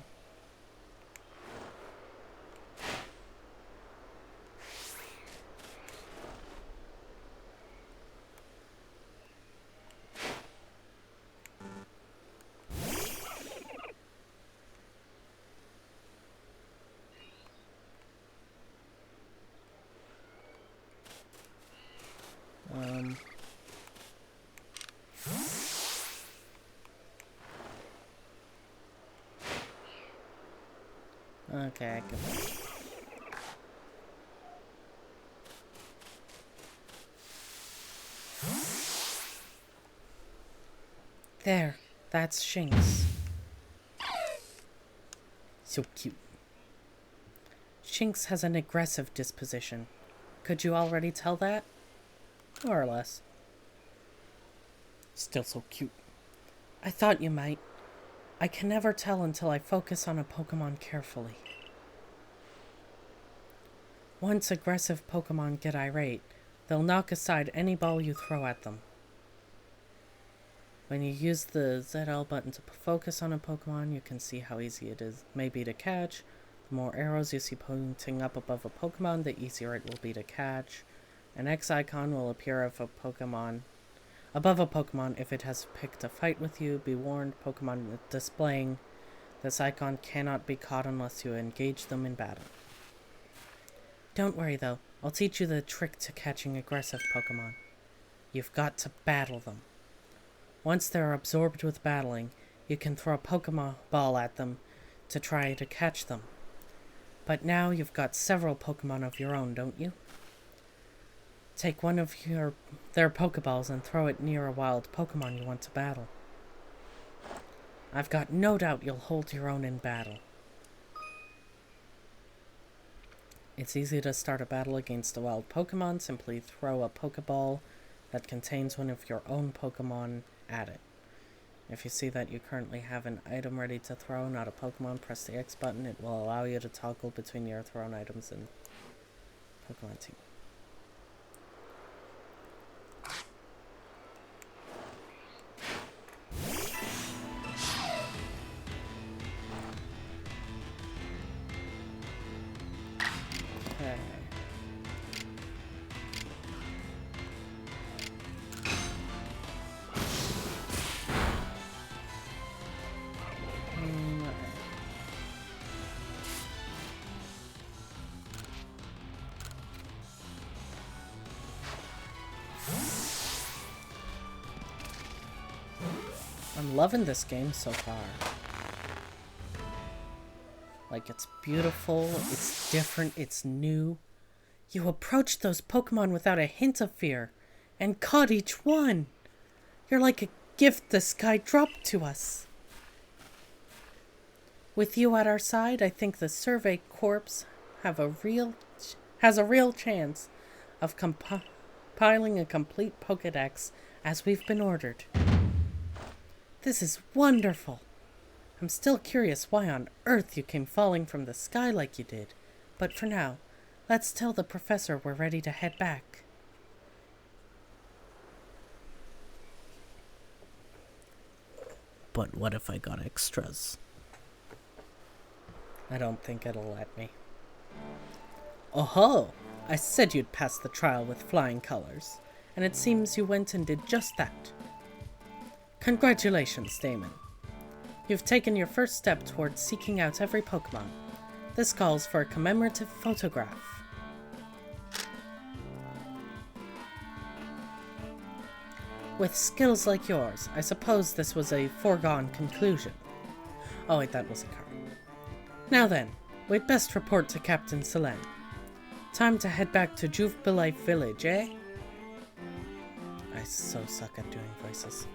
Okay, I can... There, that's Shinx. So cute. Shinx has an aggressive disposition. Could you already tell that? More or less. Still so cute. I thought you might. I can never tell until I focus on a Pokemon carefully. Once aggressive Pokemon get irate, they'll knock aside any ball you throw at them. When you use the ZL button to focus on a Pokemon, you can see how easy it may be to catch. The more arrows you see pointing up above a Pokemon, the easier it will be to catch. An X icon will appear above a Pokemon if it has picked a fight with you. Be warned, Pokemon displaying this icon cannot be caught unless you engage them in battle. Don't worry though, I'll teach you the trick to catching aggressive Pokemon. You've got to battle them. Once they're absorbed with battling, you can throw a Pokemon ball at them to try to catch them. But now you've got several Pokemon of your own, don't you? Take one of their Pokeballs and throw it near a wild Pokemon you want to battle. I've got no doubt you'll hold your own in battle. It's easy to start a battle against a wild Pokemon. Simply throw a Pokeball that contains one of your own Pokemon at it. If you see that you currently have an item ready to throw, not a Pokemon, press the X button. It will allow you to toggle between your thrown items and Pokemon team. I'm loving this game so far. Like, it's beautiful, it's different, it's new. You approached those Pokemon without a hint of fear, and caught each one. You're like a gift the sky dropped to us. With you at our side, I think the Survey Corps has a real chance of compiling a complete Pokedex as we've been ordered. This is wonderful. I'm still curious why on earth you came falling from the sky like you did, but for now, let's tell the professor we're ready to head back. But what if I got extras? I don't think it'll let me. Oh-ho! I said you'd pass the trial with flying colors, and it seems you went and did just that. Congratulations, Damon. You've taken your first step towards seeking out every Pokemon. This calls for a commemorative photograph. With skills like yours, I suppose this was a foregone conclusion. Oh wait, that was a card. Now then, we'd best report to Captain Selene. Time to head back to Jubilife Village, eh? I so suck at doing voices.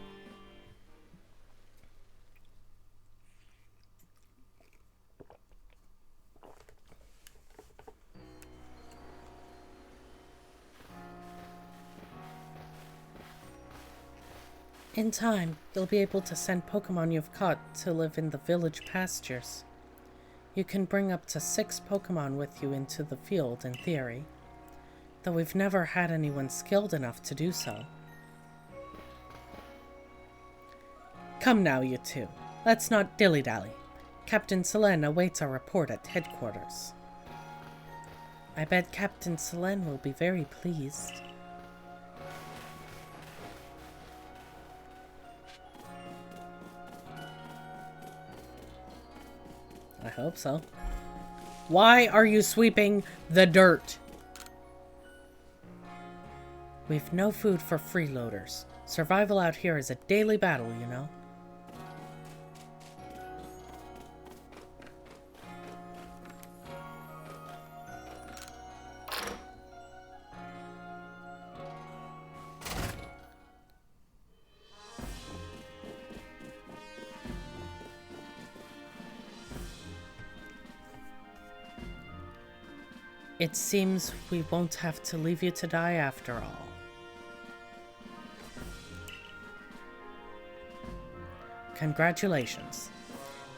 In time, you'll be able to send Pokemon you've caught to live in the village pastures. You can bring up to 6 Pokemon with you into the field, in theory, though we've never had anyone skilled enough to do so. Come now, you two. Let's not dilly-dally. Captain Selene awaits our report at headquarters. I bet Captain Selene will be very pleased. I hope so. Why are you sweeping the dirt? We've no food for freeloaders. Survival out here is a daily battle, you know. It seems we won't have to leave you to die after all. Congratulations.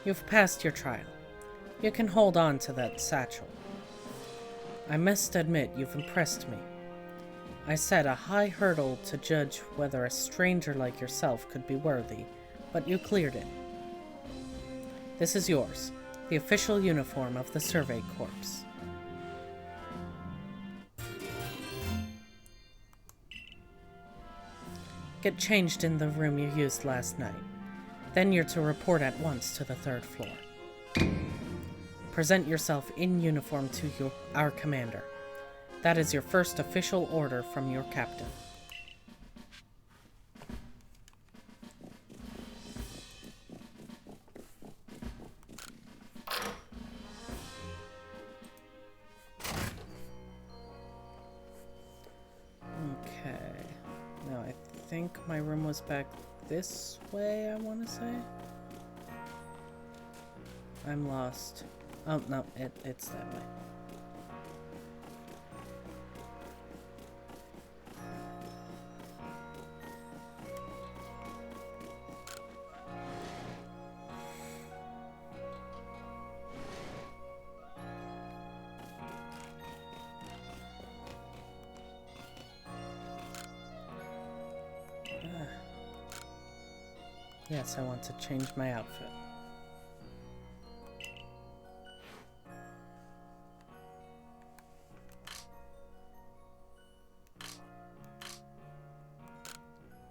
You've passed your trial. You can hold on to that satchel. I must admit you've impressed me. I set a high hurdle to judge whether a stranger like yourself could be worthy, but you cleared it. This is yours, the official uniform of the Survey Corps. Get changed in the room you used last night. Then you're to report at once to the 3rd floor. Present yourself in uniform to our commander. That is your first official order from your captain. Okay. Now I think my room was back this way, I want to say. I'm lost. Oh, no, it's that way. Yes, I want to change my outfit.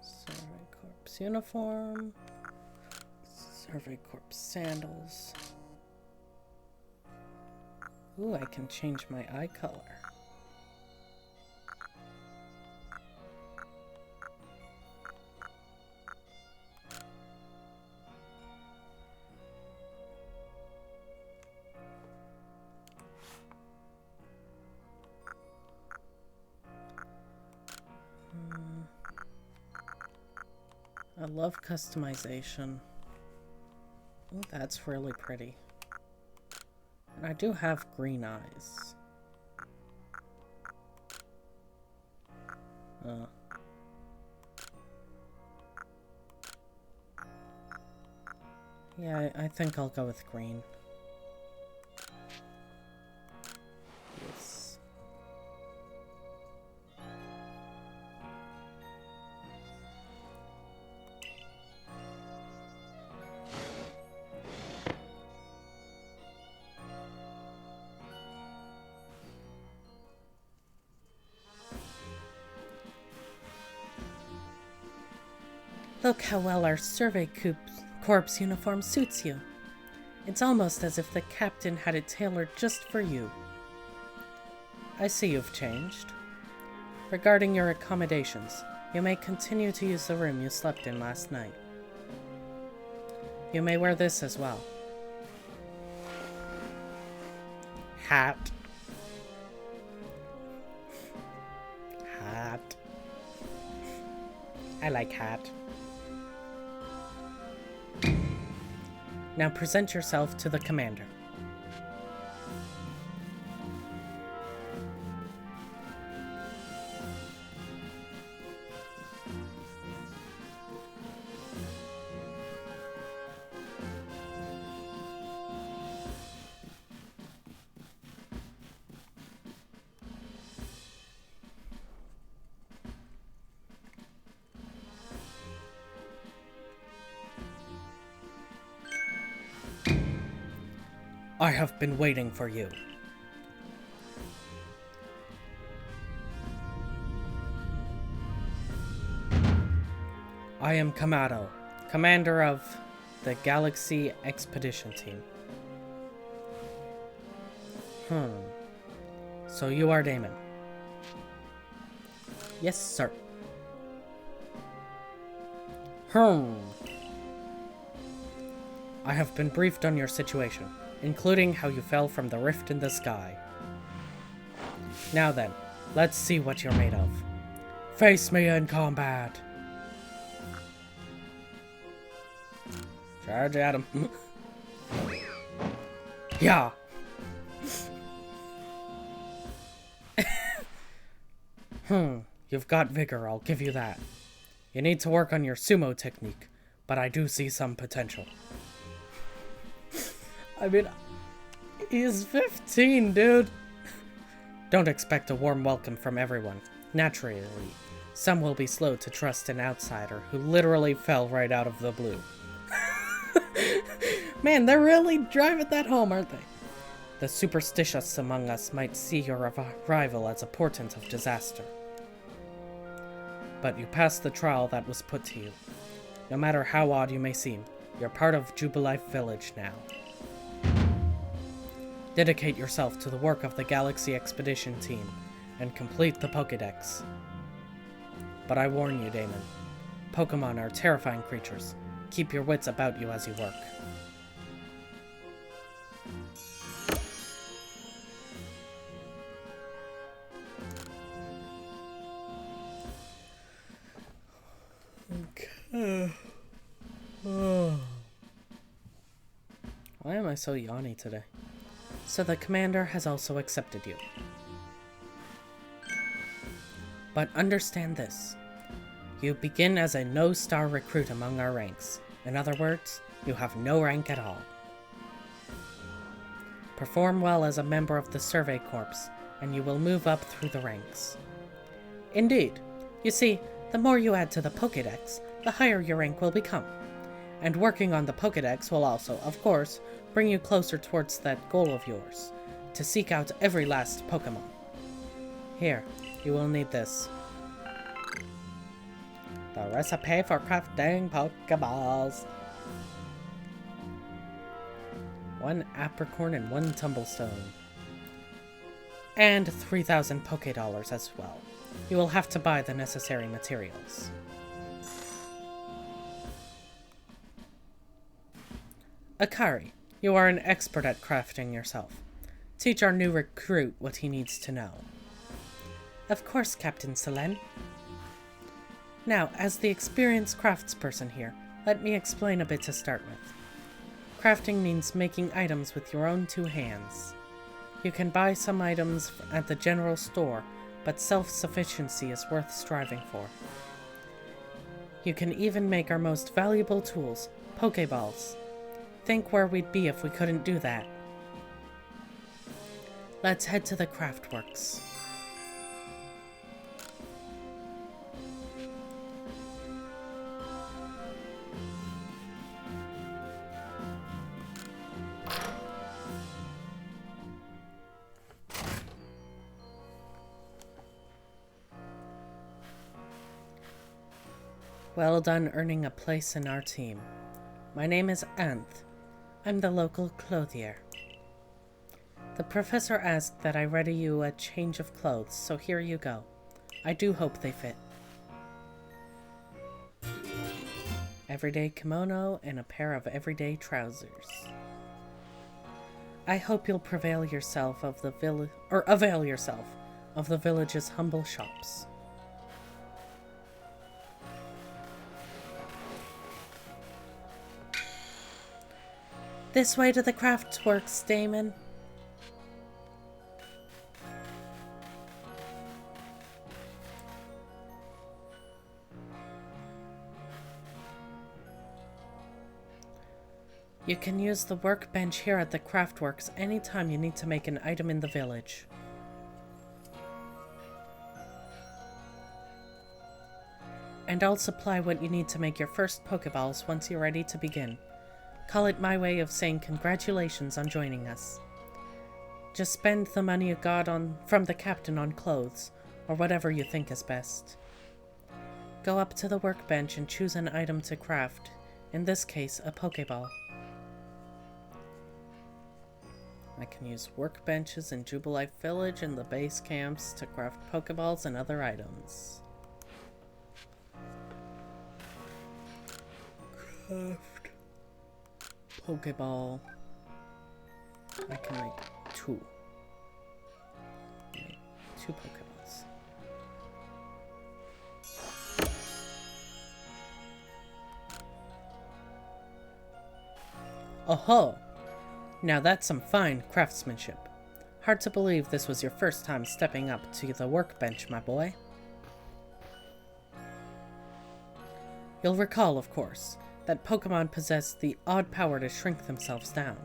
Survey Corps uniform. Survey Corps sandals. Ooh, I can change my eye color. I love customization. Oh, that's really pretty. And I do have green eyes. Yeah, I think I'll go with green. Yes. Look how well our Survey Corps uniform suits you. It's almost as if the captain had it tailored just for you. I see you've changed. Regarding your accommodations, you may continue to use the room you slept in last night. You may wear this as well. Hat. Hat. I like hat. Now present yourself to the commander. I have been waiting for you. I am Kamado, commander of the Galaxy Expedition Team. So you are Damon? Yes, sir. I have been briefed on your situation, including how you fell from the rift in the sky. Now then, let's see what you're made of. Face me in combat! Charge at him. Yeah! You've got vigor, I'll give you that. You need to work on your sumo technique, but I do see some potential. I mean, he's 15, dude. Don't expect a warm welcome from everyone. Naturally, some will be slow to trust an outsider who literally fell right out of the blue. Man, they're really driving that home, aren't they? The superstitious among us might see your arrival as a portent of disaster. But you passed the trial that was put to you. No matter how odd you may seem, you're part of Jubilife Village now. Dedicate yourself to the work of the Galaxy Expedition Team and complete the Pokédex. But I warn you, Damon, Pokémon are terrifying creatures. Keep your wits about you as you work. Okay. Why am I so yawny today? So the commander has also accepted you. But understand this. You begin as a no-star recruit among our ranks. In other words, you have no rank at all. Perform well as a member of the Survey Corps, and you will move up through the ranks. Indeed. You see, the more you add to the Pokédex, the higher your rank will become. And working on the Pokédex will also, of course, bring you closer towards that goal of yours, to seek out every last Pokémon. Here, you will need this. The recipe for crafting Pokeballs. 1 apricorn and 1 tumblestone. And 3,000 Pokédollars as well. You will have to buy the necessary materials. Akari, you are an expert at crafting yourself. Teach our new recruit what he needs to know. Of course, Captain Selen. Now, as the experienced craftsperson here, let me explain a bit to start with. Crafting means making items with your own 2 hands. You can buy some items at the general store, but self-sufficiency is worth striving for. You can even make our most valuable tools, Pokeballs. Think where we'd be if we couldn't do that. Let's head to the Craftworks. Well done earning a place in our team. My name is Anth. I'm the local clothier. The professor asked that I ready you a change of clothes, so here you go. I do hope they fit. Everyday kimono and a pair of everyday trousers. I hope you'll avail yourself of the village's humble shops. This way to the Craftworks, Damon. You can use the workbench here at the Craftworks anytime you need to make an item in the village. And I'll supply what you need to make your first Pokeballs once you're ready to begin. Call it my way of saying congratulations on joining us. Just spend the money you got from the captain on clothes, or whatever you think is best. Go up to the workbench and choose an item to craft, in this case, a Pokeball. I can use workbenches in Jubilife Village and the base camps to craft Pokeballs and other items. Craft Pokeball. I can make 2. Make 2 Pokeballs. Oh-ho! Now that's some fine craftsmanship. Hard to believe this was your first time stepping up to the workbench, my boy. You'll recall, of course, that Pokemon possess the odd power to shrink themselves down.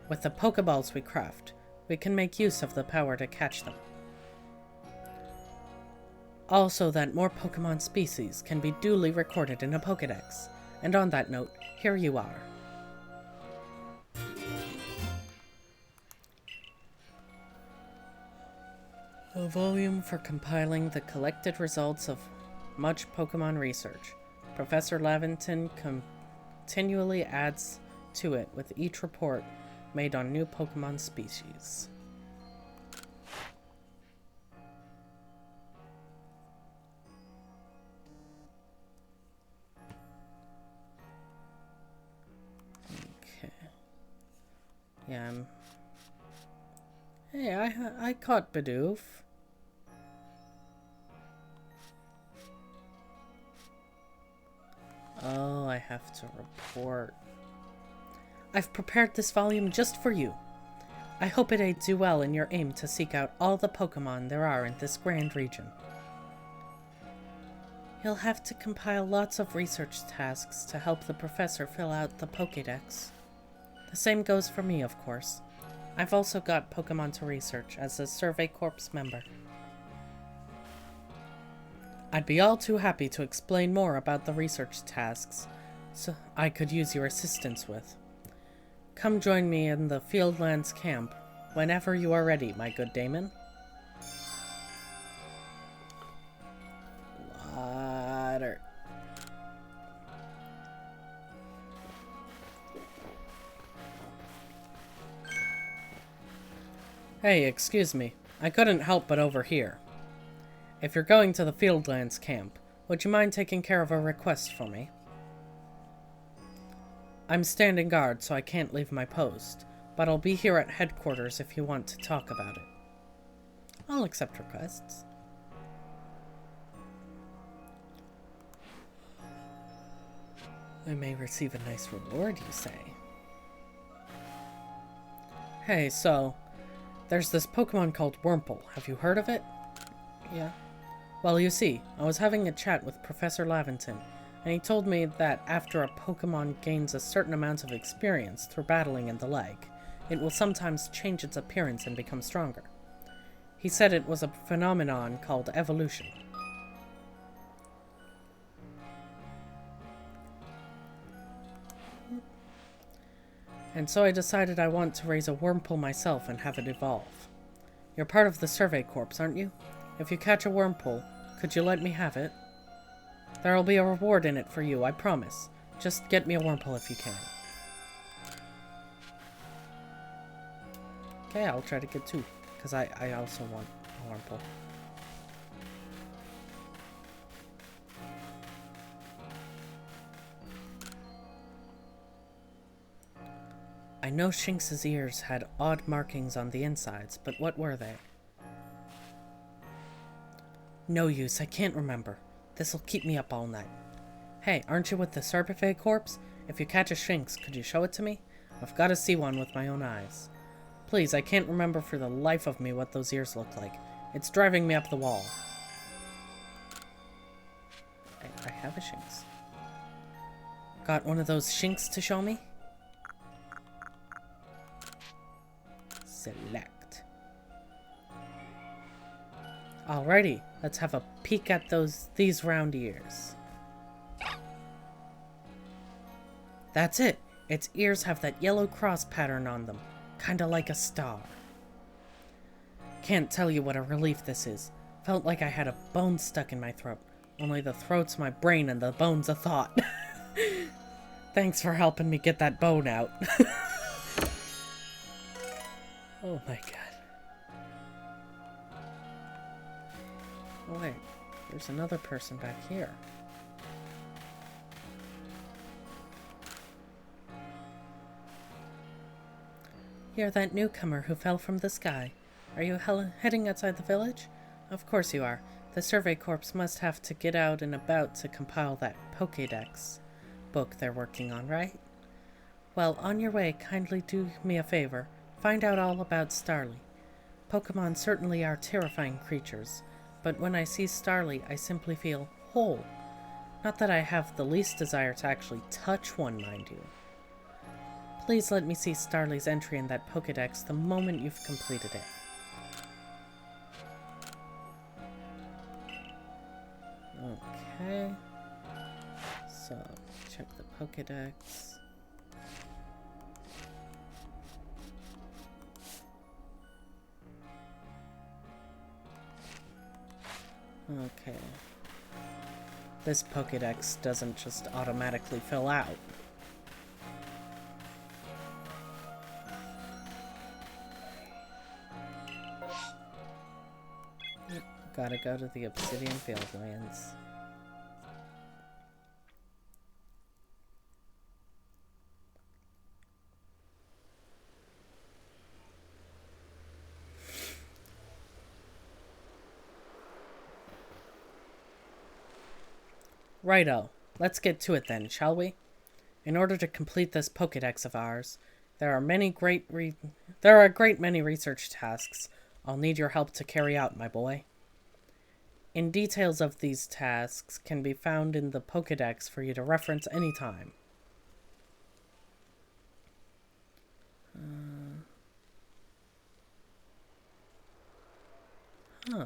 With the Pokeballs we craft, we can make use of the power to catch them, Also that more Pokemon species can be duly recorded in a Pokédex. And on that note, here you are. A volume for compiling the collected results of much Pokemon research. Professor Laventon continually adds to it with each report made on new Pokemon species. Okay. Yeah, Hey, I caught Bidoof. Oh, I have to report. I've prepared this volume just for you. I hope it aids you well in your aim to seek out all the Pokemon there are in this grand region. You'll have to compile lots of research tasks to help the professor fill out the Pokédex. The same goes for me, of course. I've also got Pokemon to research as a Survey Corps member. I'd be all too happy to explain more about the research tasks, so I could use your assistance with. Come join me in the Fieldlands camp whenever you are ready, my good Damon. Water. Hey, excuse me. I couldn't help but overhear. If you're going to the Fieldlands camp, would you mind taking care of a request for me? I'm standing guard, so I can't leave my post, but I'll be here at headquarters if you want to talk about it. I'll accept requests. I may receive a nice reward, you say. Hey, so, there's this Pokemon called Wurmple. Have you heard of it? Yeah. Well, you see, I was having a chat with Professor Laventon, and he told me that after a Pokemon gains a certain amount of experience through battling and the like, it will sometimes change its appearance and become stronger. He said it was a phenomenon called evolution. And so I decided I want to raise a Wurmple myself and have it evolve. You're part of the Survey Corps, aren't you? If you catch a Wurmple, could you let me have it? There'll be a reward in it for you, I promise. Just get me a Wurmple if you can. Okay, I'll try to get two, because I also want a Wurmple. I know Shinx's ears had odd markings on the insides, but what were they? No use, I can't remember. This'll keep me up all night. Hey, aren't you with the Survey Corps? If you catch a Shinx, could you show it to me? I've got to see one with my own eyes. Please, I can't remember for the life of me what those ears look like. It's driving me up the wall. I have a Shinx. Got one of those Shinx to show me? Select. Alrighty, let's have a peek at these round ears. That's it! Its ears have that yellow cross pattern on them, kinda like a star. Can't tell you what a relief this is. Felt like I had a bone stuck in my throat, only the throat's my brain and the bone's a thought. Thanks for helping me get that bone out. Oh my god. Oh wait, there's another person back here. You're that newcomer who fell from the sky. Are you heading outside the village? Of course you are. The Survey Corps must have to get out and about to compile that Pokédex book they're working on, right? Well, on your way, kindly do me a favor. Find out all about Starly. Pokemon certainly are terrifying creatures, but when I see Starly, I simply feel whole. Not that I have the least desire to actually touch one, mind you. Please let me see Starly's entry in that Pokédex the moment you've completed it. Okay. So, check the Pokédex. Okay. This Pokédex doesn't just automatically fill out. Yep, gotta go to the Obsidian Fieldlands. Righto, let's get to it then, shall we? In order to complete this Pokédex of ours, there are a great many research tasks I'll need your help to carry out, my boy. In details of these tasks can be found in the Pokédex for you to reference anytime. Huh.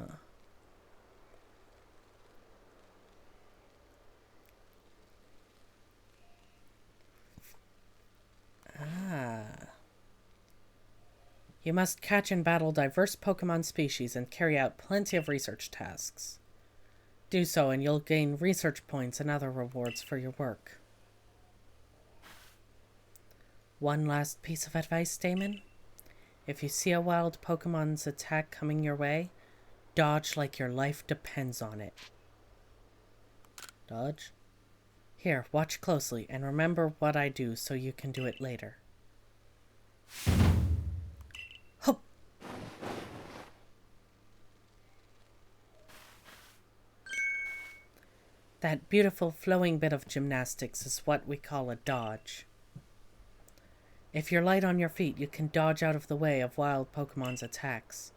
You must catch and battle diverse Pokemon species and carry out plenty of research tasks. Do so and you'll gain research points and other rewards for your work. One last piece of advice, Damon. If you see a wild Pokemon's attack coming your way, dodge like your life depends on it. Dodge? Here, watch closely and remember what I do so you can do it later. Hup! That beautiful flowing bit of gymnastics is what we call a dodge. If you're light on your feet, you can dodge out of the way of wild Pokemon's attacks.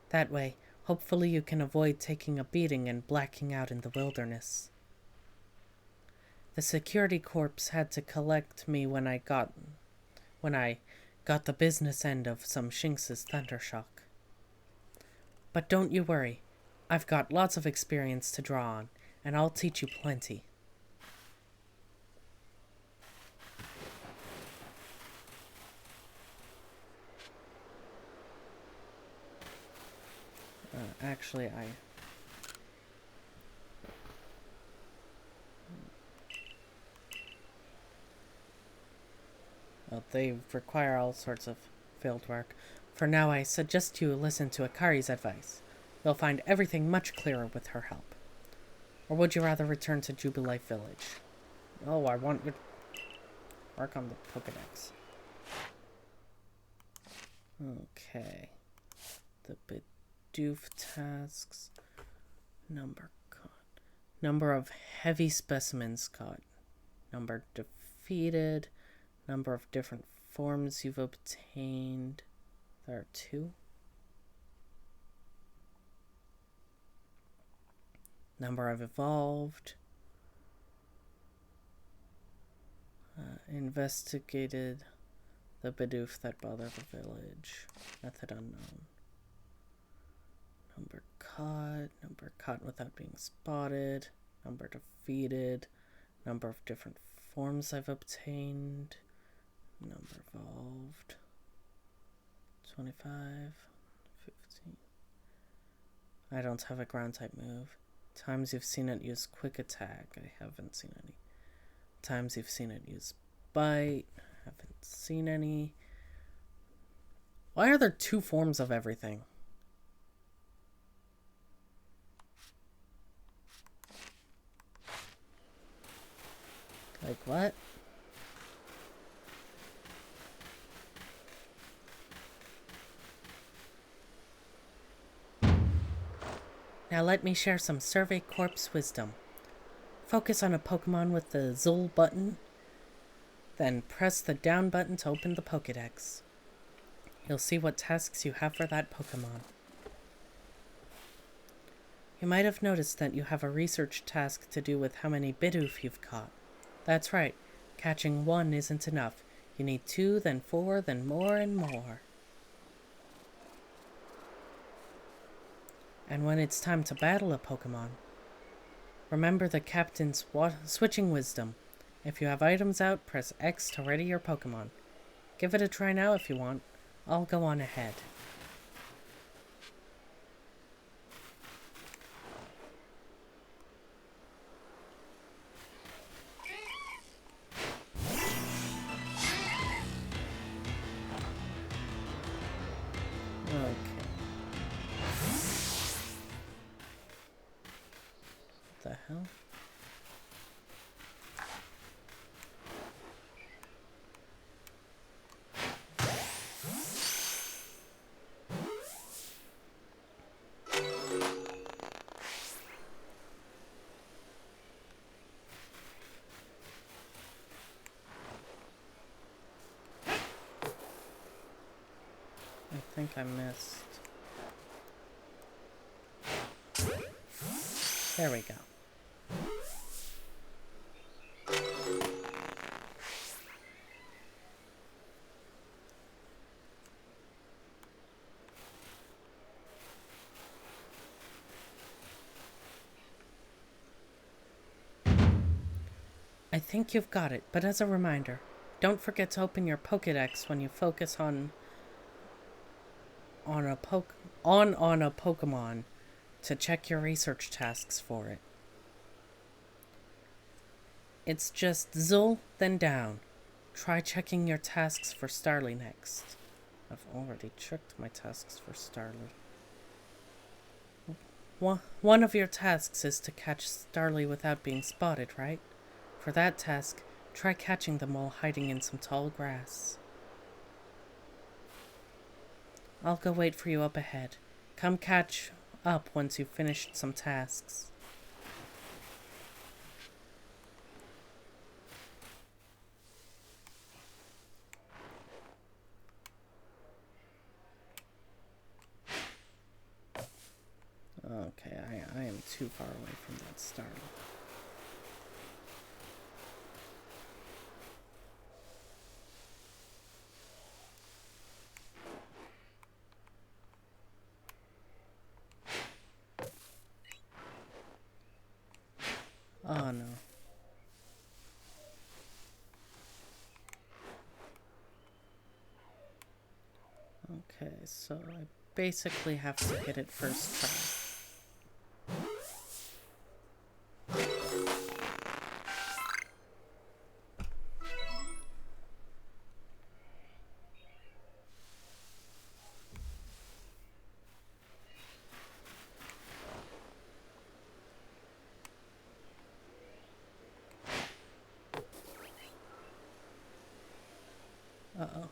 That way, hopefully you can avoid taking a beating and blacking out in the wilderness. The security corps had to collect me when I got the business end of some Shinx's Thundershock. But don't you worry, I've got lots of experience to draw on, and I'll teach you plenty. Actually, well, they require all sorts of field work. For now, I suggest you listen to Akari's advice. You'll find everything much clearer with her help. Or would you rather return to Jubilife Village? Oh, I want you to work on the Pokédex. Okay. The Bidoof tasks. Number caught. Number of heavy specimens caught. Number defeated. Number of different forms you've obtained. There are 2. Number of evolved. Investigated the Bidoof that bothered the village. Method unknown. Number caught without being spotted. Number defeated. Number of different forms I've obtained. Number evolved. 25. 15. I don't have a ground type move. Times you've seen it use quick attack. I haven't seen any. Times you've seen it use bite. Haven't seen any. Why are there 2 forms of everything? Like what? Now let me share some Survey Corps wisdom. Focus on a Pokemon with the Zul button, then press the down button to open the Pokédex. You'll see what tasks you have for that Pokemon. You might have noticed that you have a research task to do with how many Bidoof you've caught. That's right, catching 1 isn't enough. You need 2, then 4, then more and more. And when it's time to battle a Pokemon, Remember the captain's switching wisdom. If you have items out, press X to ready your Pokemon. Give it a try now if you want. I'll go on ahead. Okay. What the hell? I think I missed. There we go. I think you've got it, but as a reminder, don't forget to open your Pokédex when you focus on a Pokemon to check your research tasks for it. It's just Zul, then down. Try checking your tasks for Starly next. I've already checked my tasks for Starly. One of your tasks is to catch Starly without being spotted, right? For that task, try catching them while hiding in some tall grass. I'll go wait for you up ahead. Come catch up once you've finished some tasks. Okay, I am too far away from that Starly. Oh no. Okay, so I basically have to hit it first try. Uh-oh.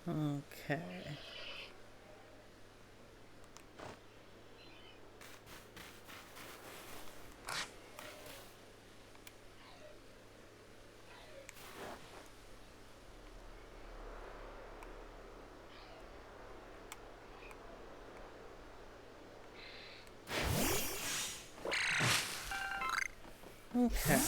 Okay. Okay.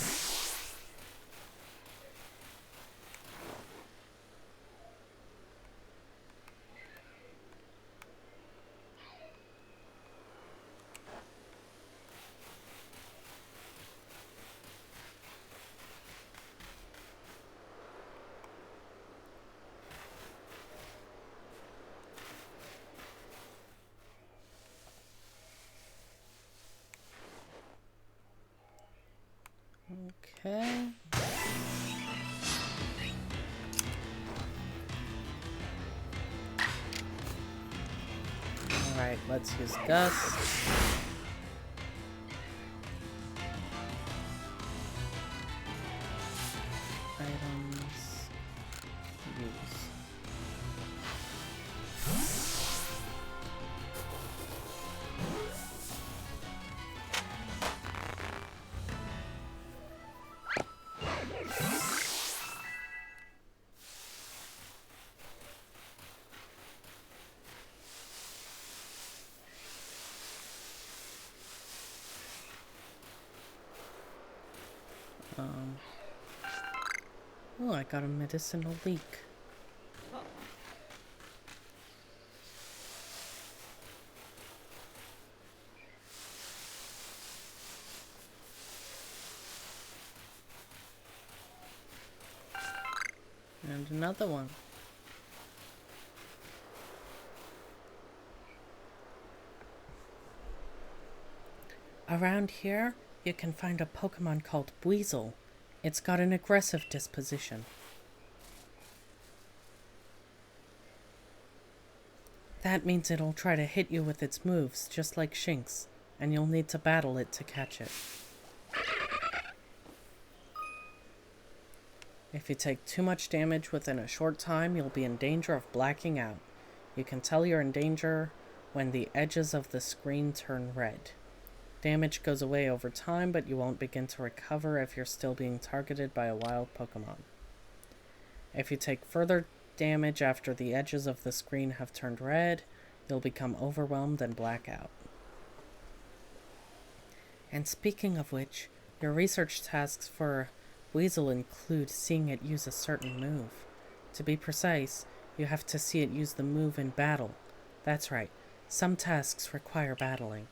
Okay. Alright, let's use Gust. Items. Use. Oh, I got a medicinal leek. And another one. Around here, you can find a Pokemon called Weasel. It's got an aggressive disposition. That means it'll try to hit you with its moves, just like Shinx, and you'll need to battle it to catch it. If you take too much damage within a short time, you'll be in danger of blacking out. You can tell you're in danger when the edges of the screen turn red. Damage goes away over time, but you won't begin to recover if you're still being targeted by a wild Pokemon. If you take further damage after the edges of the screen have turned red, you'll become overwhelmed and black out. And speaking of which, your research tasks for Weasel include seeing it use a certain move. To be precise, you have to see it use the move in battle. That's right, some tasks require battling.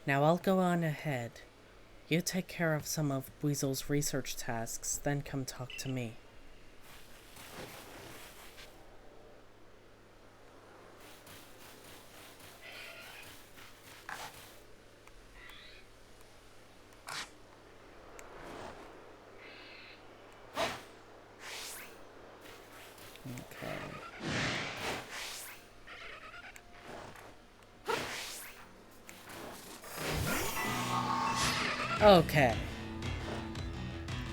Now I'll go on ahead. You take care of some of Weasel's research tasks, then come talk to me. Okay.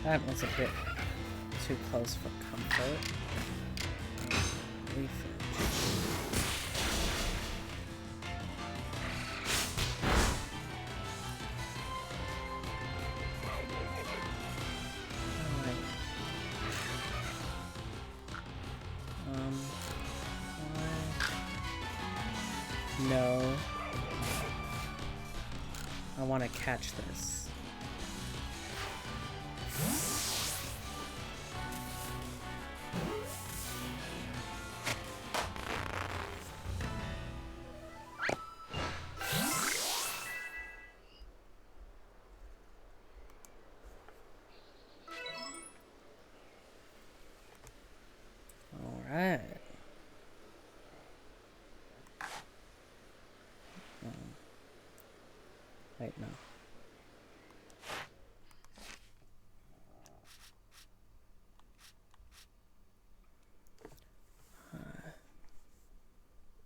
That was a bit too close for comfort. Refresh. No. I want to catch this. Alright. Wait, no.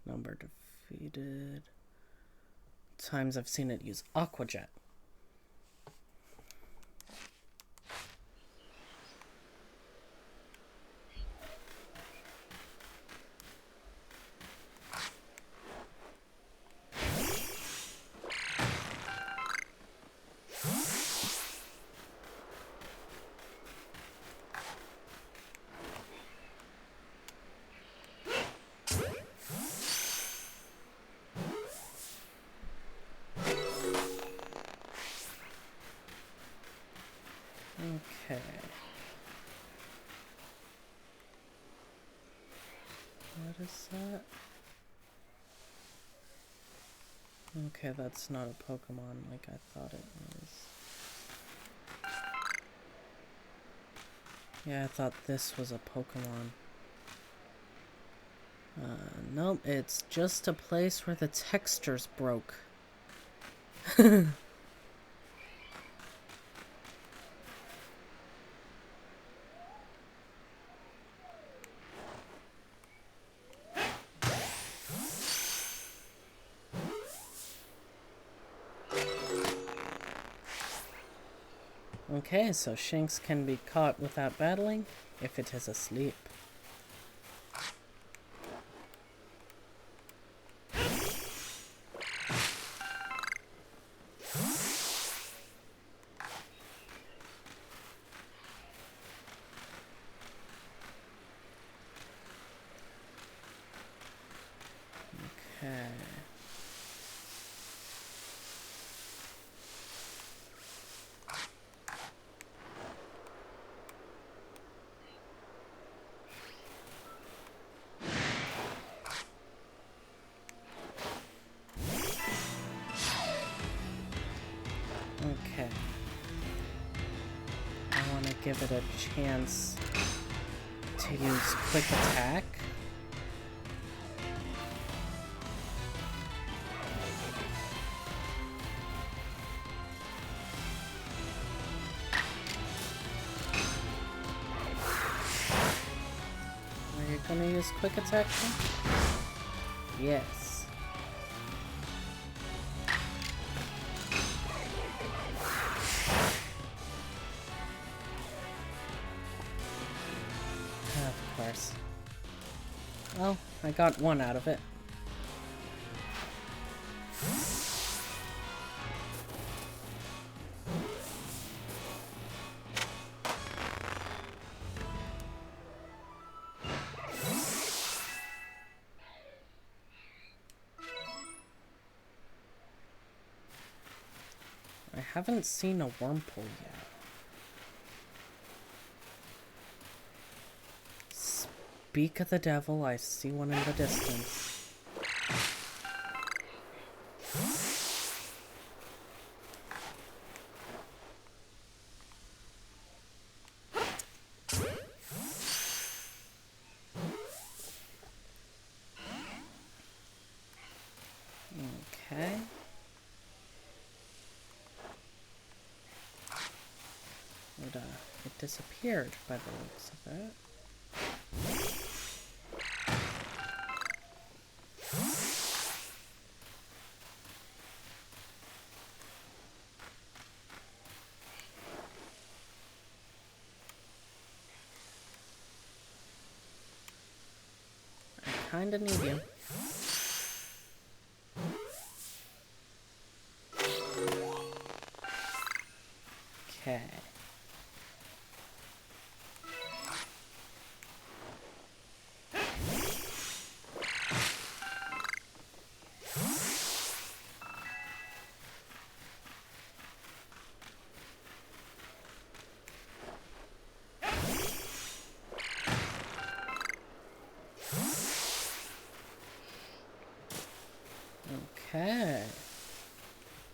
Number defeated. Times I've seen it use Aqua Jet. Okay. What is that? Okay, that's not a Pokemon like I thought it was. Yeah, I thought this was a Pokemon. Nope, it's just a place where the texture's broke. Okay, so Shinx can be caught without battling if it is asleep. Okay. Okay. I want to give it a chance to use quick attack. Are you gonna use quick attack then? Yes. Of course. Well, I got one out of it. I haven't seen a Wurmple yet. Speak of the devil, I see one in the distance. Okay. It disappeared by the looks of it. I kinda need you. Okay. Okay.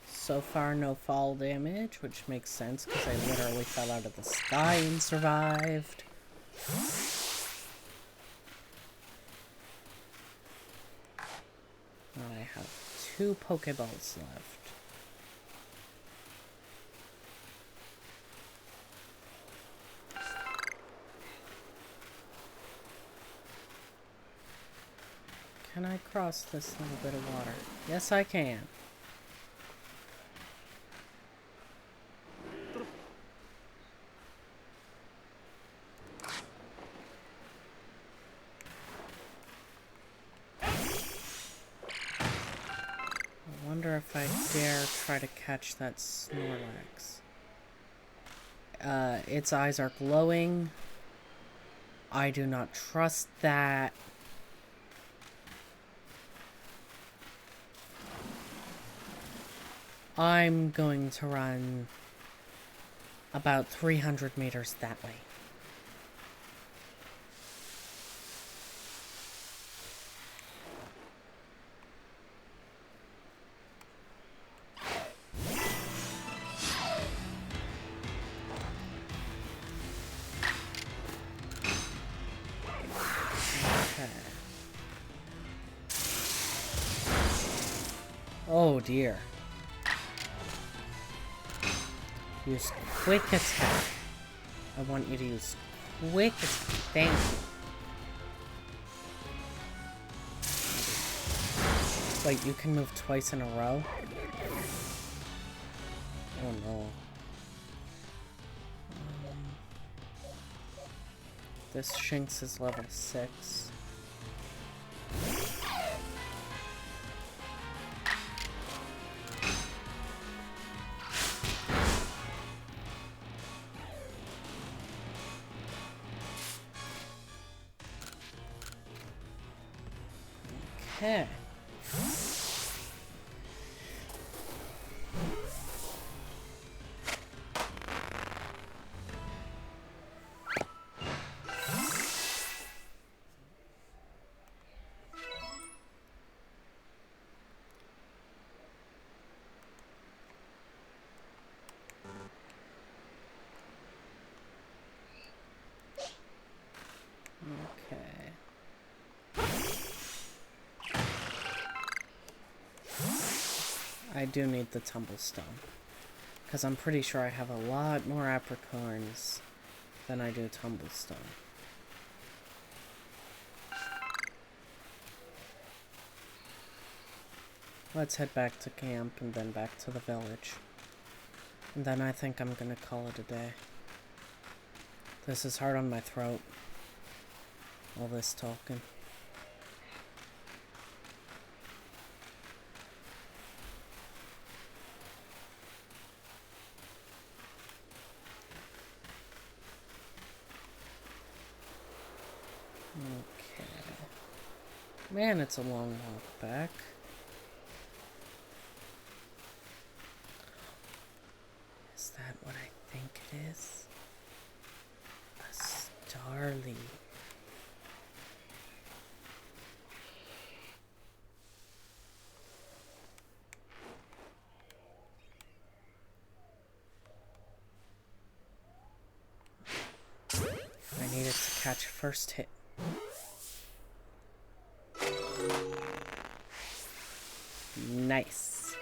So far, no fall damage, which makes sense because I literally fell out of the sky and survived. I have 2 Pokeballs left. Can I cross this little bit of water? Yes, I can. I wonder if I dare try to catch that Snorlax. Its eyes are glowing. I do not trust that. I'm going to run about 300 meters that way. Oh dear. Use quick attack. I want you to use quick attack. Thank you. Wait, you can move twice in a row? Oh no. This Shinx is level 6. Okay. do need the tumblestone. Because I'm pretty sure I have a lot more apricorns than I do tumblestone. Let's head back to camp and then back to the village. And then I think I'm gonna call it a day. This is hard on my throat. All this talking. Okay. Man, it's a long walk back. Is that what I think it is? A starly. I needed to catch first hit. Nice.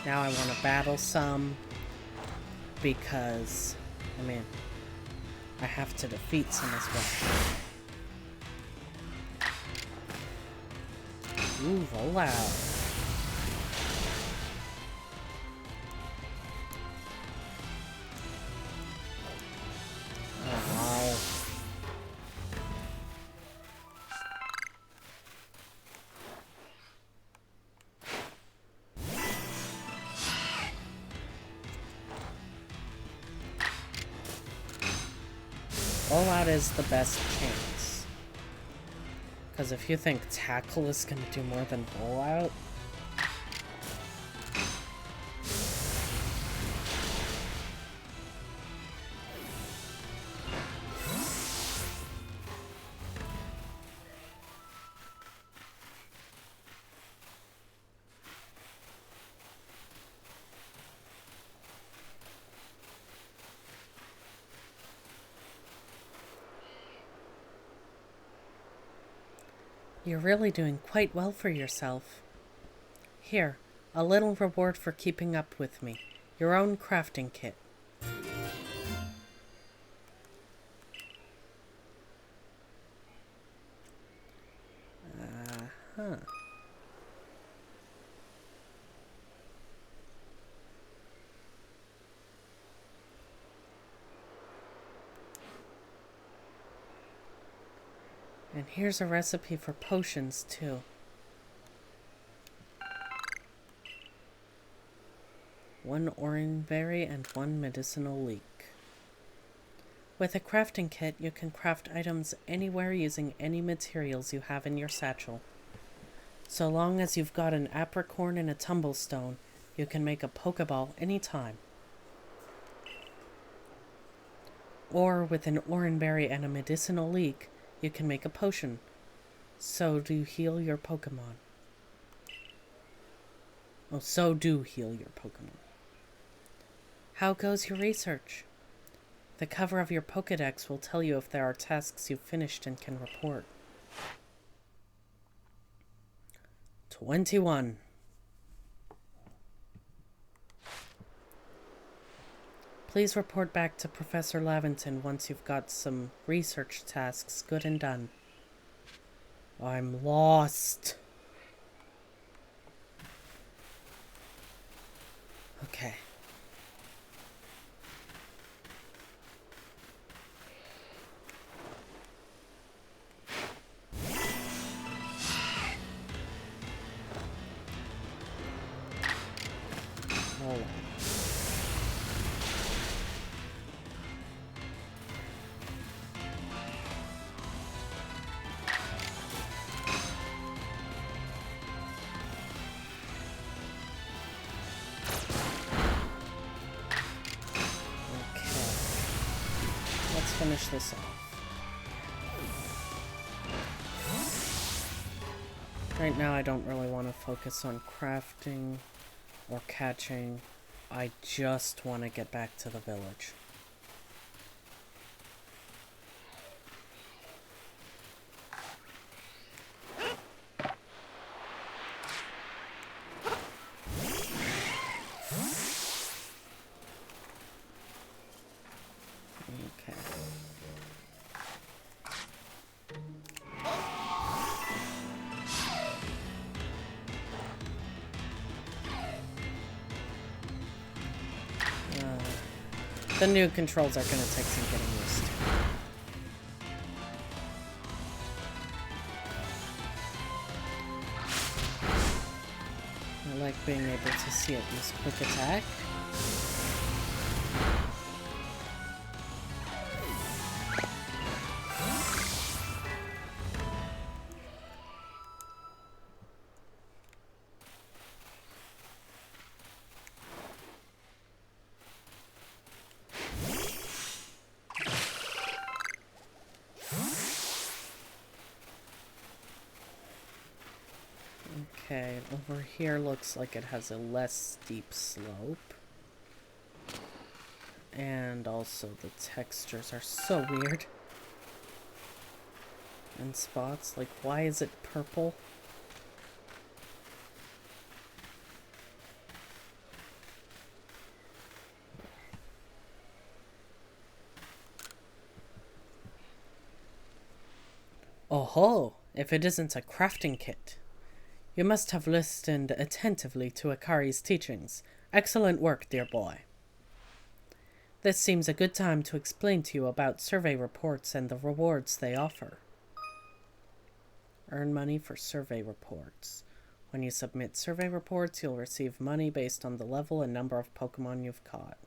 Now I want to battle some because, I mean, I have to defeat some as well. Ooh, roll out. Oh. Roll out is the best chance. Because if you think tackle is going to do more than roll out, you're really doing quite well for yourself. Here, a little reward for keeping up with me. Your own crafting kit. Uh-huh. And here's a recipe for potions, too. One orange berry and one medicinal leek. With a crafting kit, you can craft items anywhere using any materials you have in your satchel. So long as you've got an apricorn and a tumblestone, you can make a Pokeball anytime. Or with an orangeberry and a medicinal leek, you can make a potion. So do heal your Pokemon. Oh, so do heal your Pokemon. How goes your research? The cover of your Pokedex will tell you if there are tasks you've finished and can report. 21. Please report back to Professor Laventon once you've got some research tasks good and done. I'm lost. Okay. Oh. Finish this off. Right now I don't really want to focus on crafting or catching. I just want to get back to the village. The new controls are gonna take some getting used to. I like being able to see it use quick attack. Okay, over here looks like it has a less steep slope. And also the textures are so weird. And spots, like why is it purple? Oh ho! If it isn't a crafting kit. You must have listened attentively to Akari's teachings. Excellent work, dear boy. This seems a good time to explain to you about survey reports and the rewards they offer. Earn money for survey reports. When you submit survey reports, you'll receive money based on the level and number of Pokemon you've caught.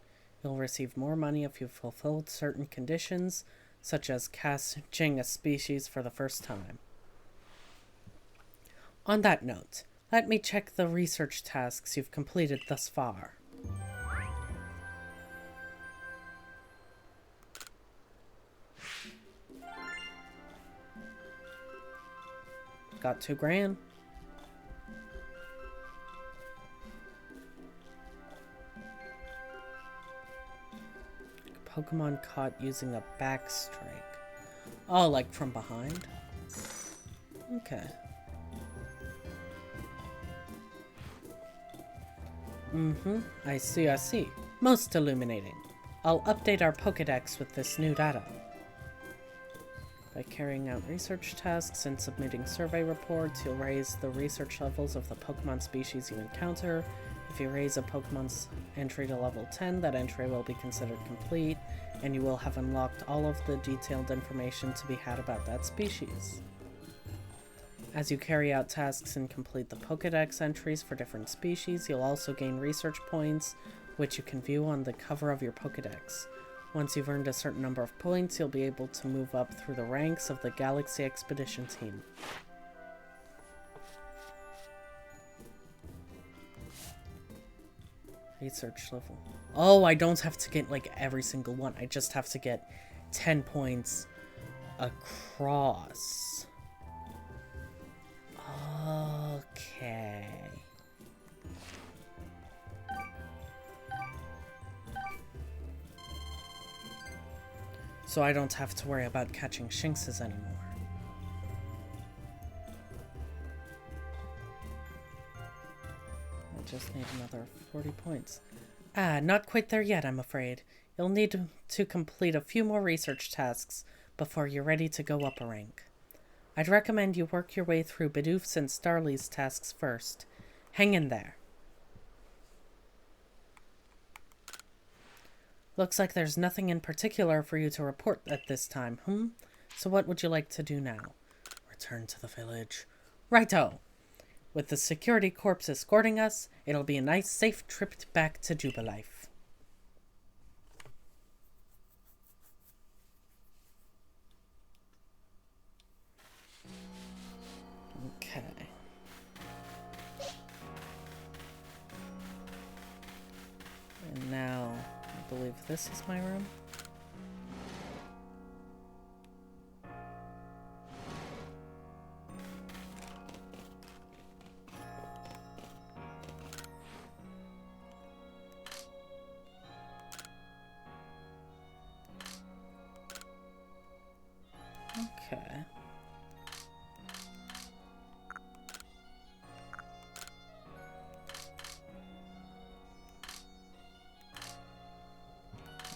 You'll receive more money if you've fulfilled certain conditions, such as catching a species for the first time. On that note, let me check the research tasks you've completed thus far. Got 2 grand. Pokemon caught using a backstrike. Oh, like from behind? Okay. I see. Most illuminating. I'll update our Pokédex with this new data. By carrying out research tasks and submitting survey reports, you'll raise the research levels of the Pokemon species you encounter. If you raise a Pokemon's entry to level 10, that entry will be considered complete, and you will have unlocked all of the detailed information to be had about that species. As you carry out tasks and complete the Pokédex entries for different species, you'll also gain research points, which you can view on the cover of your Pokédex. Once you've earned a certain number of points, you'll be able to move up through the ranks of the Galaxy Expedition team. Research level. Oh, I don't have to get, like, every single one. I just have to get 10 points across. Okay. So I don't have to worry about catching Shinxes anymore. I just need another 40 points. Ah, not quite there yet, I'm afraid. You'll need to complete a few more research tasks before you're ready to go up a rank. I'd recommend you work your way through Bidoof's and Starly's tasks first. Hang in there. Looks like there's nothing in particular for you to report at this time, So what would you like to do now? Return to the village. Righto! With the security corps escorting us, it'll be a nice, safe trip back to Jubilife. Okay. And now, I believe this is my room. Okay.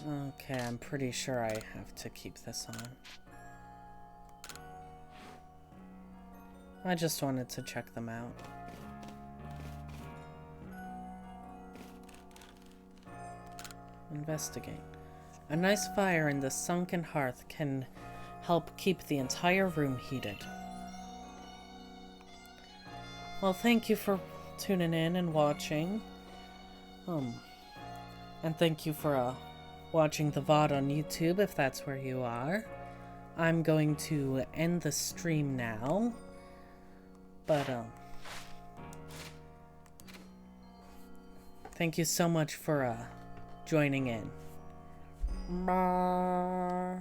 Okay, I'm pretty sure I have to keep this on. I just wanted to check them out. Investigate. A nice fire in the sunken hearth can help keep the entire room heated. Well, thank you for tuning in and watching. And thank you for watching the VOD on YouTube if that's where you are. I'm going to end the stream now. But thank you so much for joining in. Bye.